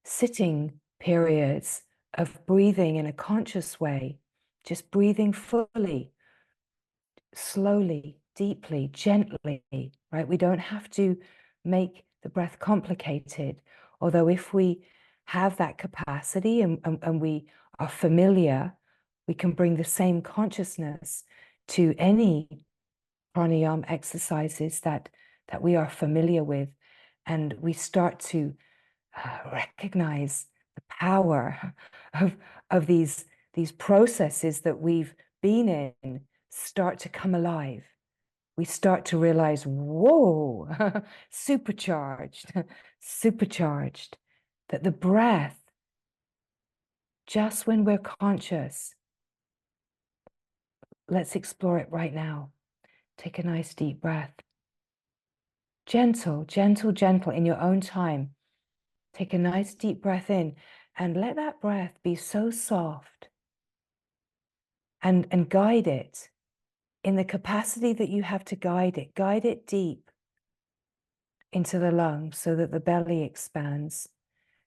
[SPEAKER 1] sitting periods of breathing in a conscious way, just breathing fully, slowly, deeply, gently, right? We don't have to make the breath complicated. Although if we have that capacity and we are familiar, we can bring the same consciousness to any pranayama exercises that we are familiar with. And we start to recognize the power of these processes that we've been in start to come alive. We start to realize, whoa, supercharged, supercharged, that the breath, just when we're conscious, let's explore it right now. Take a nice deep breath. Gentle, gentle, gentle in your own time. Take a nice deep breath in And let that breath be so soft, and guide it in the capacity that you have to guide it. Guide it deep into the lungs so that the belly expands.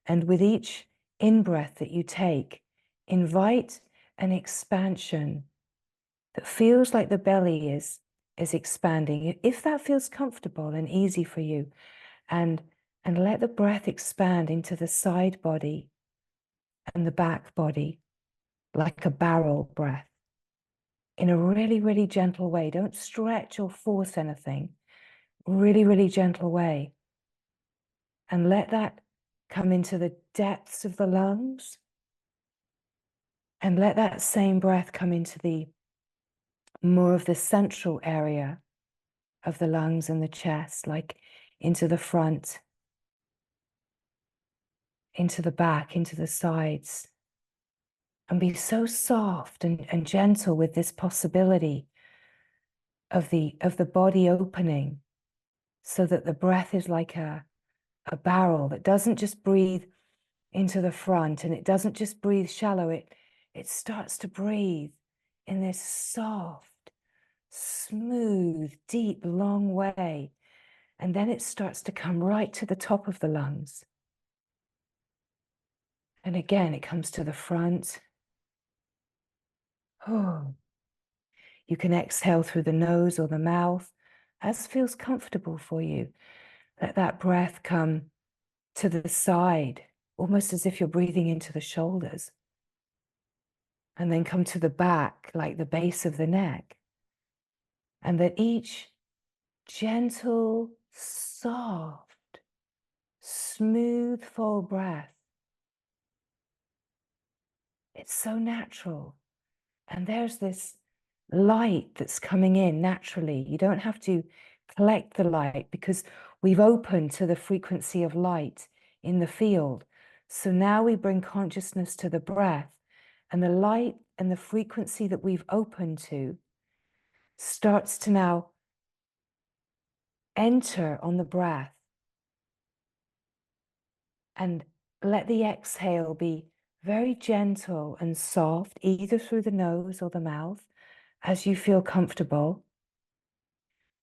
[SPEAKER 1] And with each in-breath that you take, invite an expansion that feels like the belly is expanding. If that feels comfortable and easy for you, and let the breath expand into the side body and the back body, like a barrel breath, in a really, really gentle way. Don't stretch or force anything. Really, really gentle way. And let that come into the depths of the lungs. And let that same breath come into the more of the central area of the lungs and the chest, like into the front, into the back, into the sides. And be so soft and gentle with this possibility of the body opening, so that the breath is like a barrel that doesn't just breathe into the front, and it doesn't just breathe shallow. It starts to breathe in this soft, smooth, deep, long way. And then it starts to come right to the top of the lungs. And again, it comes to the front. Oh. You can exhale through the nose or the mouth, as feels comfortable for you. Let that breath come to the side, almost as if you're breathing into the shoulders. And then come to the back, like the base of the neck. And that each gentle, soft, smooth, full breath, it's so natural. And there's this light that's coming in naturally. You don't have to collect the light, because we've opened to the frequency of light in the field. So now we bring consciousness to the breath, and the light and the frequency that we've opened to starts to now enter on the breath. And let the exhale be very gentle and soft, either through the nose or the mouth, as you feel comfortable.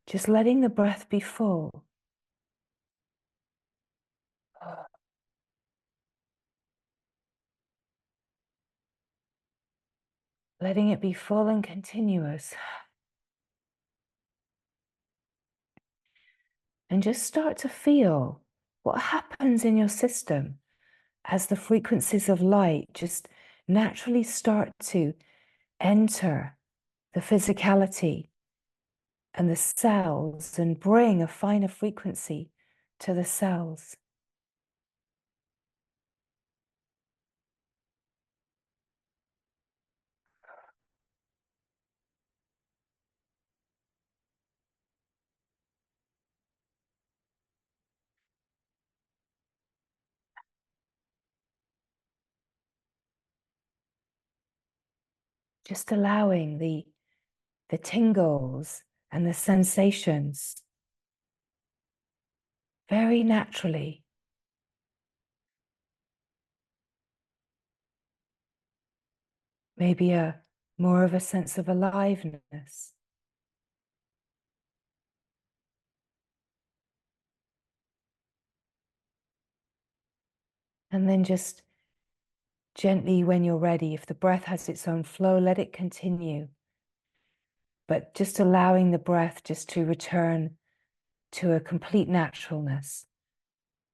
[SPEAKER 1] Just letting the breath be full. Letting it be full and continuous. And just start to feel what happens in your system as the frequencies of light just naturally start to enter the physicality and the cells and bring a finer frequency to the cells. Just allowing the tingles and the sensations very naturally. Maybe more of a sense of aliveness. And then just gently, when you're ready, if the breath has its own flow, let it continue. But just allowing the breath just to return to a complete naturalness,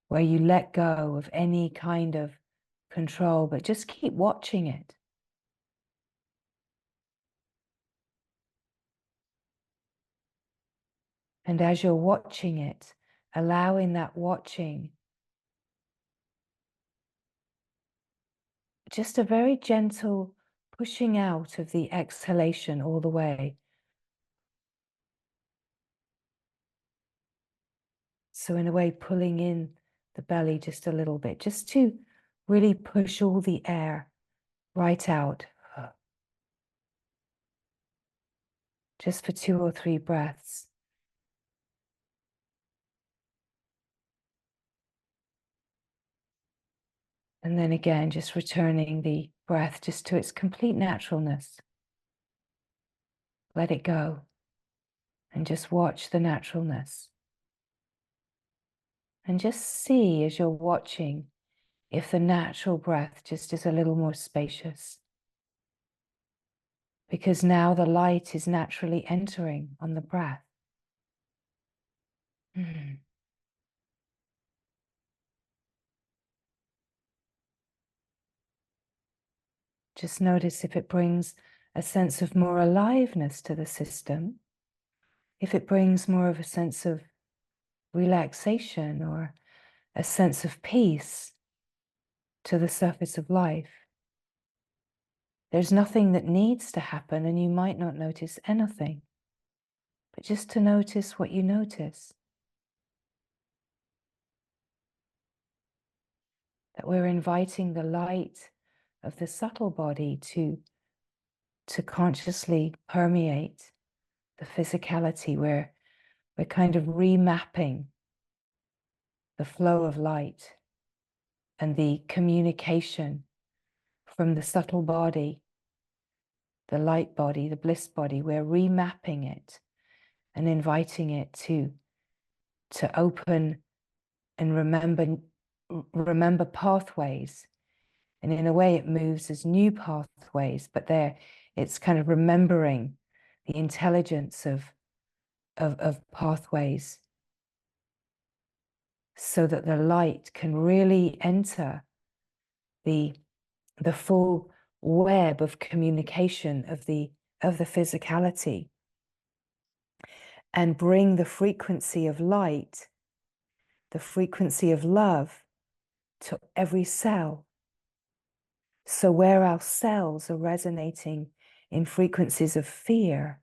[SPEAKER 1] where you let go of any kind of control, but just keep watching it. And as you're watching it, allowing that watching, just a very gentle pushing out of the exhalation all the way. So in a way, pulling in the belly just a little bit, just to really push all the air right out. Just for 2 or 3 breaths. And then again, just returning the breath just to its complete naturalness. Let it go and just watch the naturalness. And just see as you're watching if the natural breath just is a little more spacious. Because now the light is naturally entering on the breath. Just notice if it brings a sense of more aliveness to the system, if it brings more of a sense of relaxation or a sense of peace to the surface of life. There's nothing that needs to happen, and you might not notice anything, but just to notice what you notice. That we're inviting the light of the subtle body to consciously permeate the physicality, where we're kind of remapping the flow of light and the communication from the subtle body, the light body, the bliss body. We're remapping it and inviting it to open and remember pathways. And in a way it moves as new pathways, but it's kind of remembering the intelligence of pathways, so that the light can really enter the full web of communication of the physicality, and bring the frequency of light, the frequency of love, to every cell. So where our cells are resonating in frequencies of fear,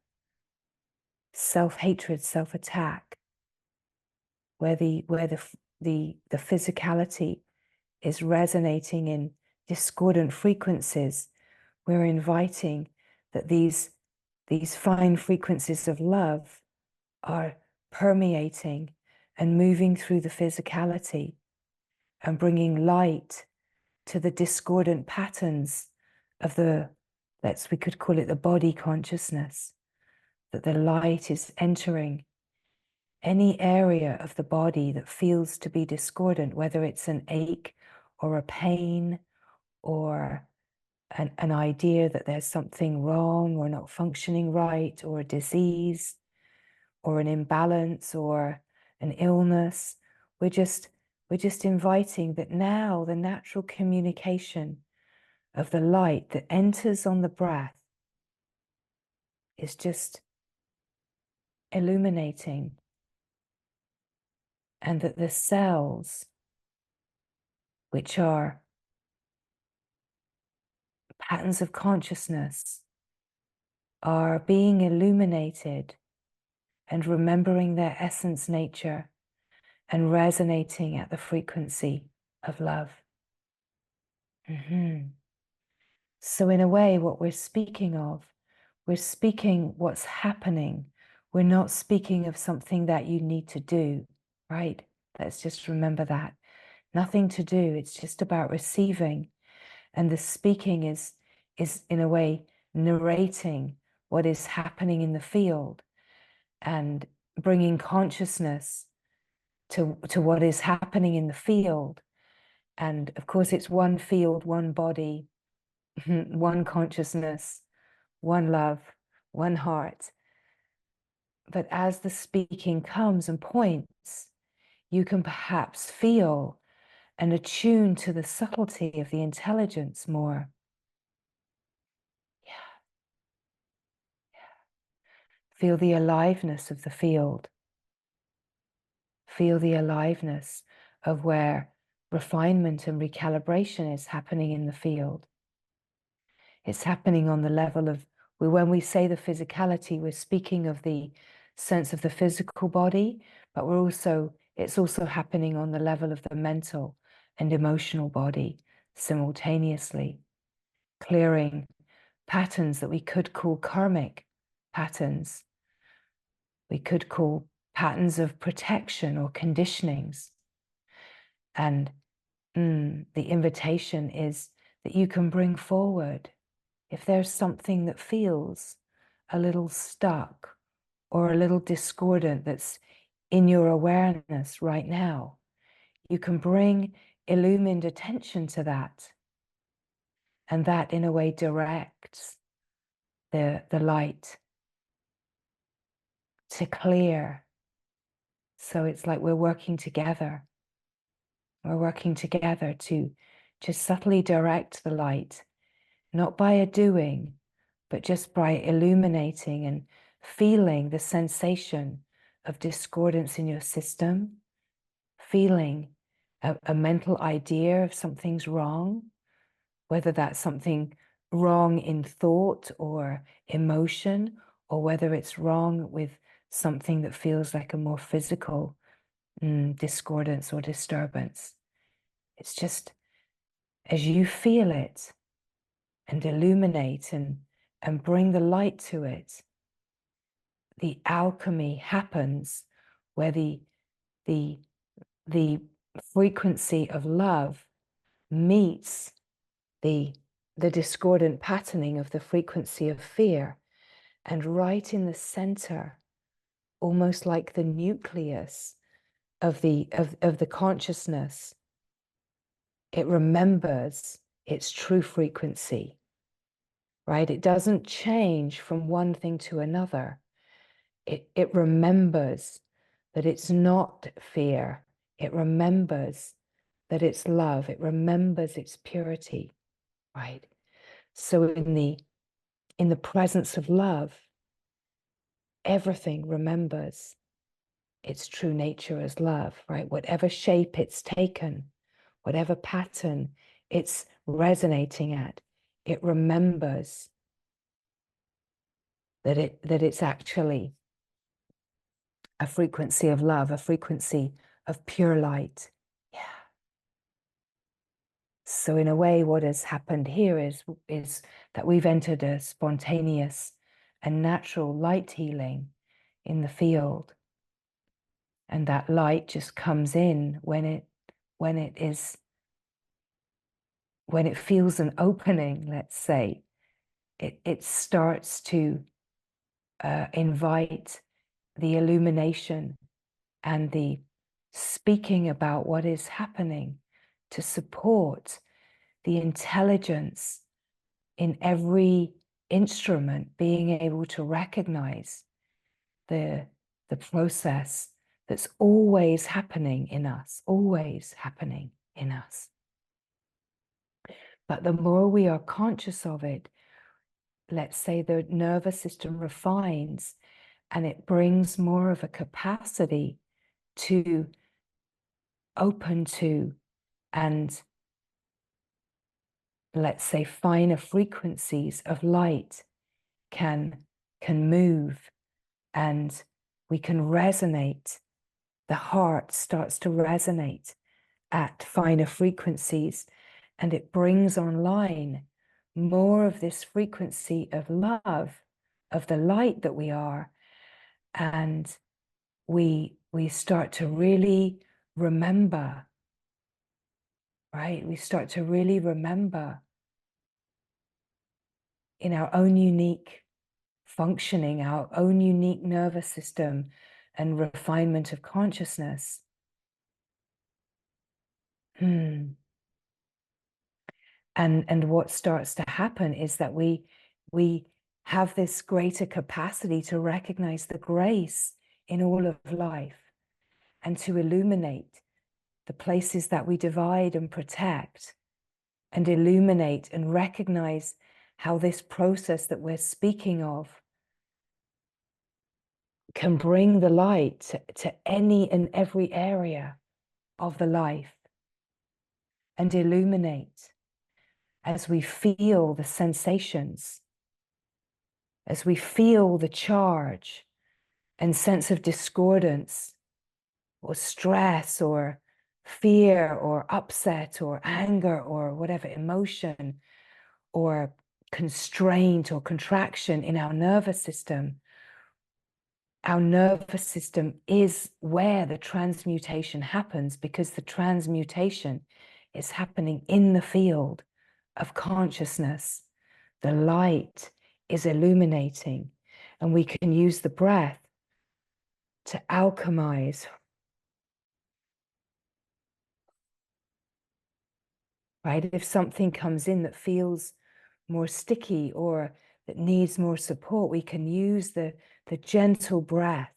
[SPEAKER 1] self-hatred, self-attack, where the physicality is resonating in discordant frequencies, we're inviting that these fine frequencies of love are permeating and moving through the physicality and bringing light to the discordant patterns of we could call it the body consciousness, that the light is entering any area of the body that feels to be discordant, whether it's an ache or a pain or an idea that there's something wrong or not functioning right, or a disease or an imbalance or an illness. We're just inviting that now the natural communication of the light that enters on the breath is just illuminating, and that the cells, which are patterns of consciousness, are being illuminated and remembering their essence nature and resonating at the frequency of love. So in a way, what we're speaking of, we're speaking what's happening. We're not speaking of something that you need to do, right? Let's just remember that. Nothing to do. It's just about receiving. And the speaking is in a way narrating what is happening in the field and bringing consciousness to what is happening in the field. And of course, it's one field, one body, one consciousness, one love, one heart. But as the speaking comes and points, you can perhaps feel and attune to the subtlety of the intelligence more. Feel the aliveness of the field. Feel the aliveness of where refinement and recalibration is happening in the field. It's happening on the level of, when we say the physicality, we're speaking of the sense of the physical body, but it's also happening on the level of the mental and emotional body simultaneously, clearing patterns that we could call karmic patterns. We could call patterns of protection or conditionings. And The invitation is that you can bring forward, if there's something that feels a little stuck or a little discordant that's in your awareness right now, you can bring illumined attention to that. And that in a way directs the light to clear. So it's like we're working together. We're working together to just subtly direct the light, not by a doing, but just by illuminating and feeling the sensation of discordance in your system, feeling a mental idea of something's wrong, whether that's something wrong in thought or emotion, or whether it's wrong with something that feels like a more physical discordance or disturbance. It's just as you feel it and illuminate and bring the light to it, the alchemy happens where the frequency of love meets the discordant patterning of the frequency of fear. And right in the center, almost like the nucleus of the consciousness, it remembers its true frequency, right? It doesn't change from one thing to another. It remembers that it's not fear. It remembers that it's love. It remembers its purity, right? So in the presence of love, everything remembers its true nature as love, right? Whatever shape it's taken, whatever pattern it's resonating at, it remembers that it's actually a frequency of love, a frequency of pure light. Yeah. So in a way, what has happened here is that we've entered a spontaneous and natural light healing in the field. And that light just comes in when it feels an opening, let's say. It starts to invite the illumination and the speaking about what is happening to support the intelligence in every instrument being able to recognize the process that's always happening in us, always happening in us. But the more we are conscious of it, let's say the nervous system refines and it brings more of a capacity to open to, and let's say finer frequencies of light can move, and we can resonate. The heart starts to resonate at finer frequencies, and it brings online more of this frequency of love, of the light that we are. And we start to really remember, right? We start to really remember in our own unique functioning, our own unique nervous system and refinement of consciousness. And what starts to happen is that we have this greater capacity to recognize the grace in all of life and to illuminate the places that we divide and protect, and illuminate and recognize how this process that we're speaking of can bring the light to any and every area of the life, and illuminate as we feel the sensations, as we feel the charge and sense of discordance or stress or fear or upset or anger or whatever emotion or constraint or contraction in our nervous system. Our nervous system is where the transmutation happens, because the transmutation is happening in the field of consciousness. The light is illuminating, and we can use the breath to alchemize, right? If something comes in that feels more sticky or that needs more support, we can use the gentle breath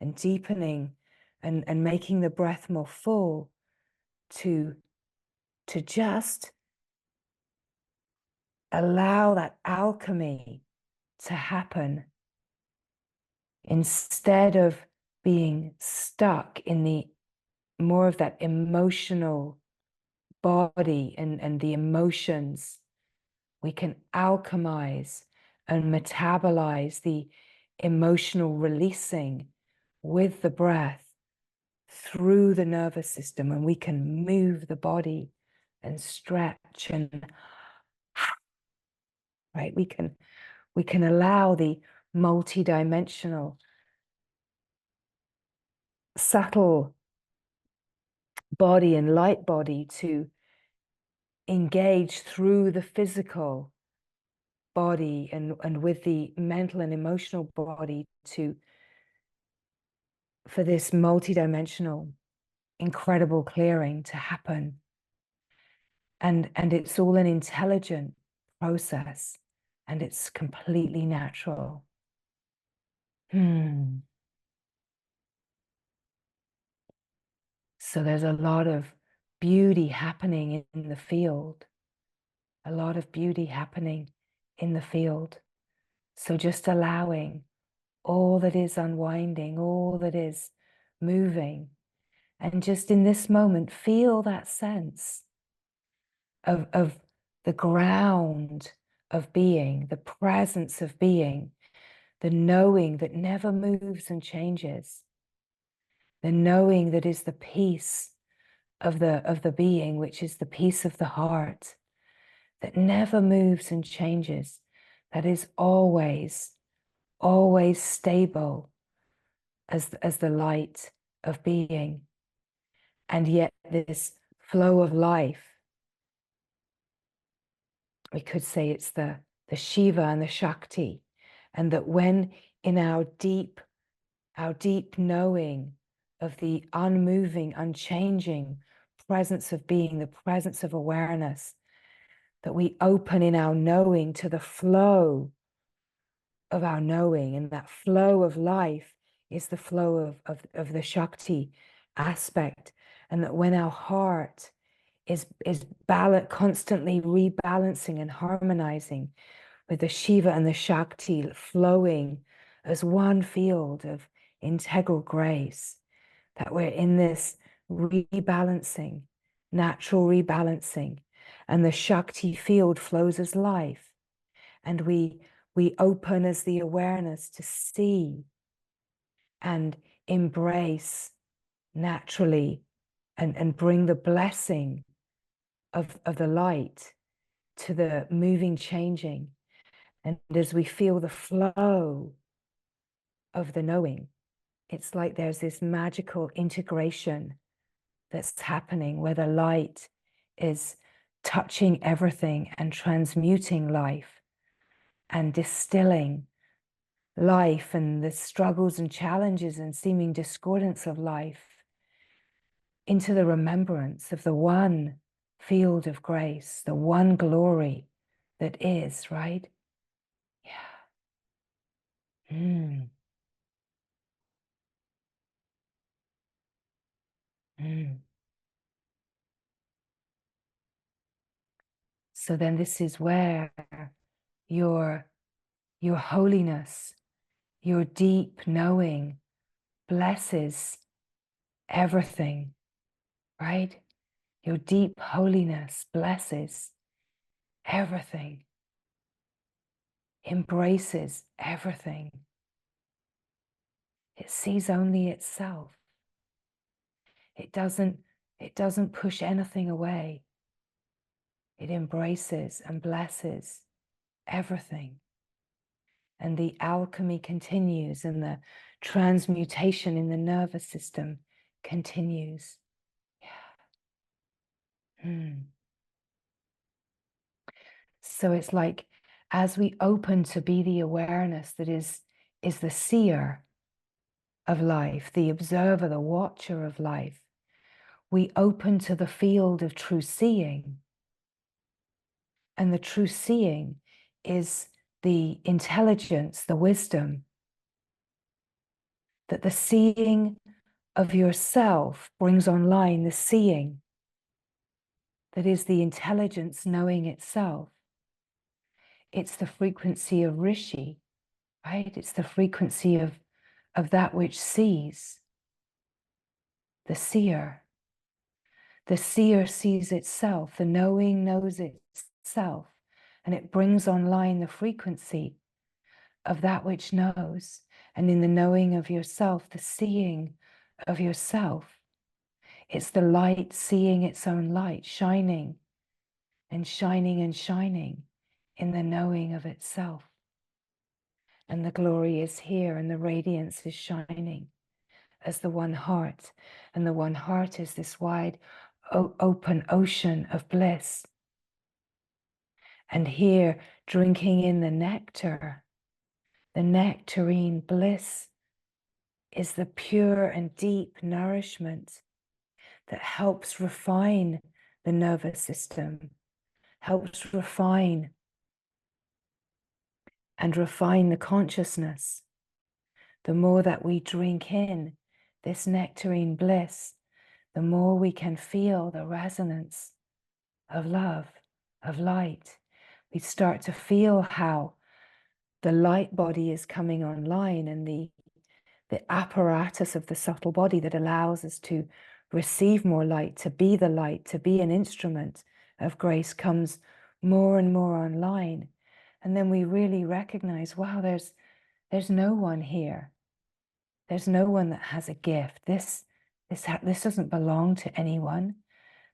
[SPEAKER 1] and deepening and making the breath more full to just allow that alchemy to happen instead of being stuck in the more of that emotional body and the emotions. We can alchemize and metabolize the emotional releasing with the breath through the nervous system, and we can move the body and stretch and right, we can allow the multidimensional subtle body and light body to engage through the physical body and with the mental and emotional body for this multidimensional incredible clearing to happen. And it's all an intelligent process, and it's completely natural. So there's a lot of beauty happening in the field, a lot of beauty happening in the field. So just allowing all that is unwinding, all that is moving, and just in this moment, feel that sense of the ground of being, the presence of being, the knowing that never moves and changes, the knowing that is the peace of the being, which is the peace of the heart, that never moves and changes, that is always stable as the light of being. And yet this flow of life, we could say it's the Shiva and the Shakti, and that when in our deep knowing of the unmoving, unchanging presence of being, the presence of awareness, that we open in our knowing to the flow of our knowing, and that flow of life is the flow of the Shakti aspect, and that when our heart is constantly rebalancing and harmonizing with the Shiva and the Shakti flowing as one field of integral grace, that we're in this rebalancing, natural rebalancing, and the Shakti field flows as life, and we open as the awareness to see and embrace naturally and bring the blessing of the light to the moving, changing. And as we feel the flow of the knowing, it's like there's this magical integration that's happening where the light is touching everything and transmuting life and distilling life and the struggles and challenges and seeming discordance of life into the remembrance of the one field of grace, the one glory that is, right? Yeah. Mm. Mm. So then this is where your holiness, your deep knowing blesses everything, right? Your deep holiness blesses everything, embraces everything. It sees only itself. It doesn't push anything away. It embraces and blesses everything. And the alchemy continues, and the transmutation in the nervous system continues. Yeah. So it's like, as we open to be the awareness that is the seer of life, the observer, the watcher of life, we open to the field of true seeing. And the true seeing is the intelligence, the wisdom, that the seeing of yourself brings online the seeing that is the intelligence knowing itself. It's the frequency of Rishi, right? It's the frequency of that which sees, the seer. The seer sees itself, the knowing knows itself, and it brings online the frequency of that which knows. And in the knowing of yourself, the seeing of yourself, it's the light seeing its own light, shining and shining and shining in the knowing of itself. And the glory is here and the radiance is shining as the one heart. And the one heart is this wide open ocean of bliss. And here, drinking in the nectar, the nectarine bliss is the pure and deep nourishment that helps refine the nervous system, helps refine the consciousness. The more that we drink in this nectarine bliss, the more we can feel the resonance of love, of light. We start to feel how the light body is coming online, and the apparatus of the subtle body that allows us to receive more light, to be the light, to be an instrument of grace comes more and more online. And then we really recognize, wow, there's no one here. There's no one that has a gift. This doesn't belong to anyone.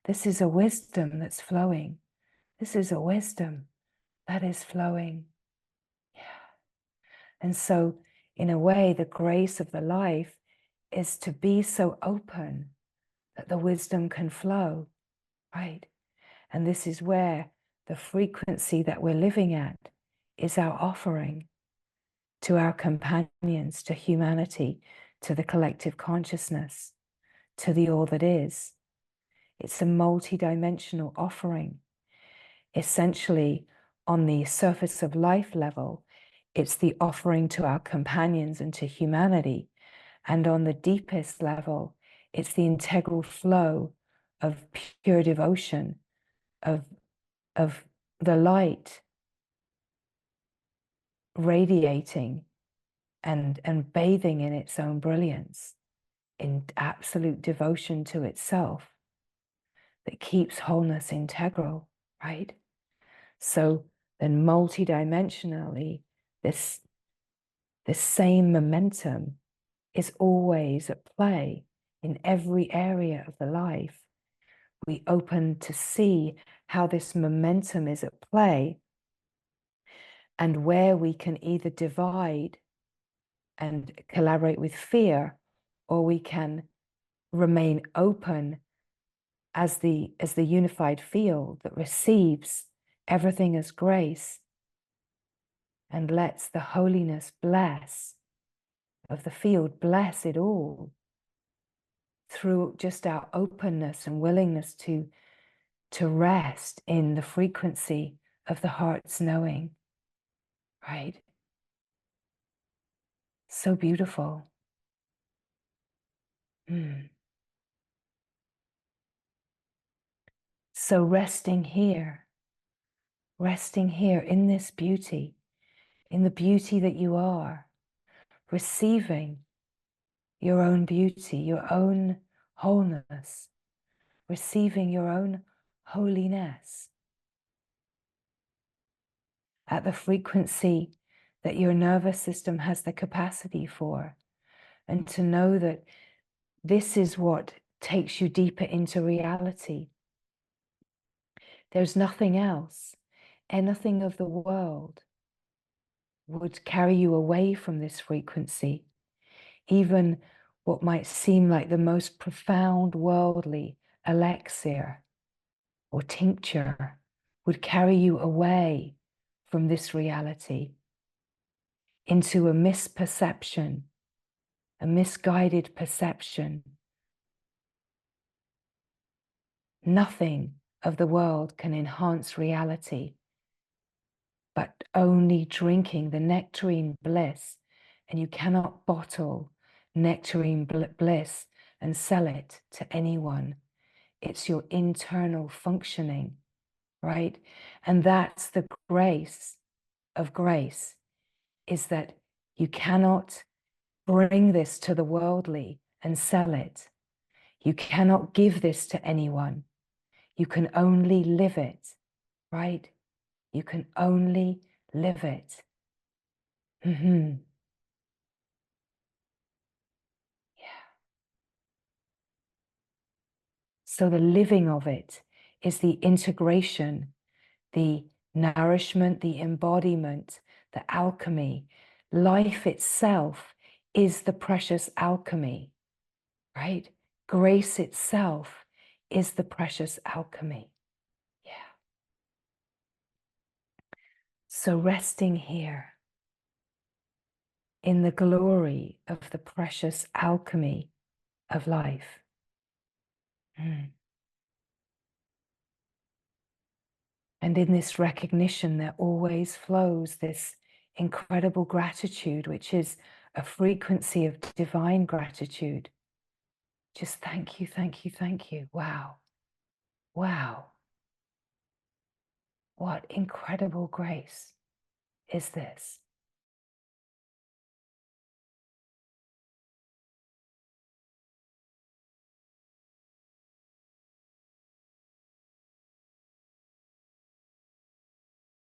[SPEAKER 1] This is a wisdom that's flowing. This is a wisdom that is flowing. Yeah. And so, in a way, the grace of the life is to be so open that the wisdom can flow, right? And this is where the frequency that we're living at is our offering to our companions, to humanity, to the collective consciousness, to the all that is. It's a multi-dimensional offering. Essentially, on the surface of life level, it's the offering to our companions and to humanity. And on the deepest level, it's the integral flow of pure devotion, of the light radiating and bathing in its own brilliance, in absolute devotion to itself, that keeps wholeness integral, right? So then multidimensionally, this same momentum is always at play in every area of the life. We open to see how this momentum is at play and where we can either divide and collaborate with fear, or we can remain open as the unified field that receives everything as grace and lets the holiness bless of the field bless it all through just our openness and willingness to rest in the frequency of the heart's knowing, right? So beautiful. So resting here in this beauty, in the beauty that you are, receiving your own beauty, your own wholeness, receiving your own holiness at the frequency that your nervous system has the capacity for, and to know that this is what takes you deeper into reality. There's nothing else, anything of the world would carry you away from this frequency. Even what might seem like the most profound worldly elixir or tincture would carry you away from this reality into a misperception, a misguided perception. Nothing of the world can enhance reality, but only drinking the nectarine bliss. And you cannot bottle nectarine bliss and sell it to anyone. It's your internal functioning, right? And that's the grace of grace, is that you cannot bring this to the worldly and sell it. You cannot give this to anyone. You can only live it, right? You can only live it. Yeah. So the living of it is the integration, the nourishment, the embodiment, the alchemy. Life itself is the precious alchemy, right? Grace itself is the precious alchemy. Yeah. So resting here in the glory of the precious alchemy of life. And in this recognition, there always flows this incredible gratitude, which is a frequency of divine gratitude. Just thank you, thank you, thank you. Wow. Wow. What incredible grace is this?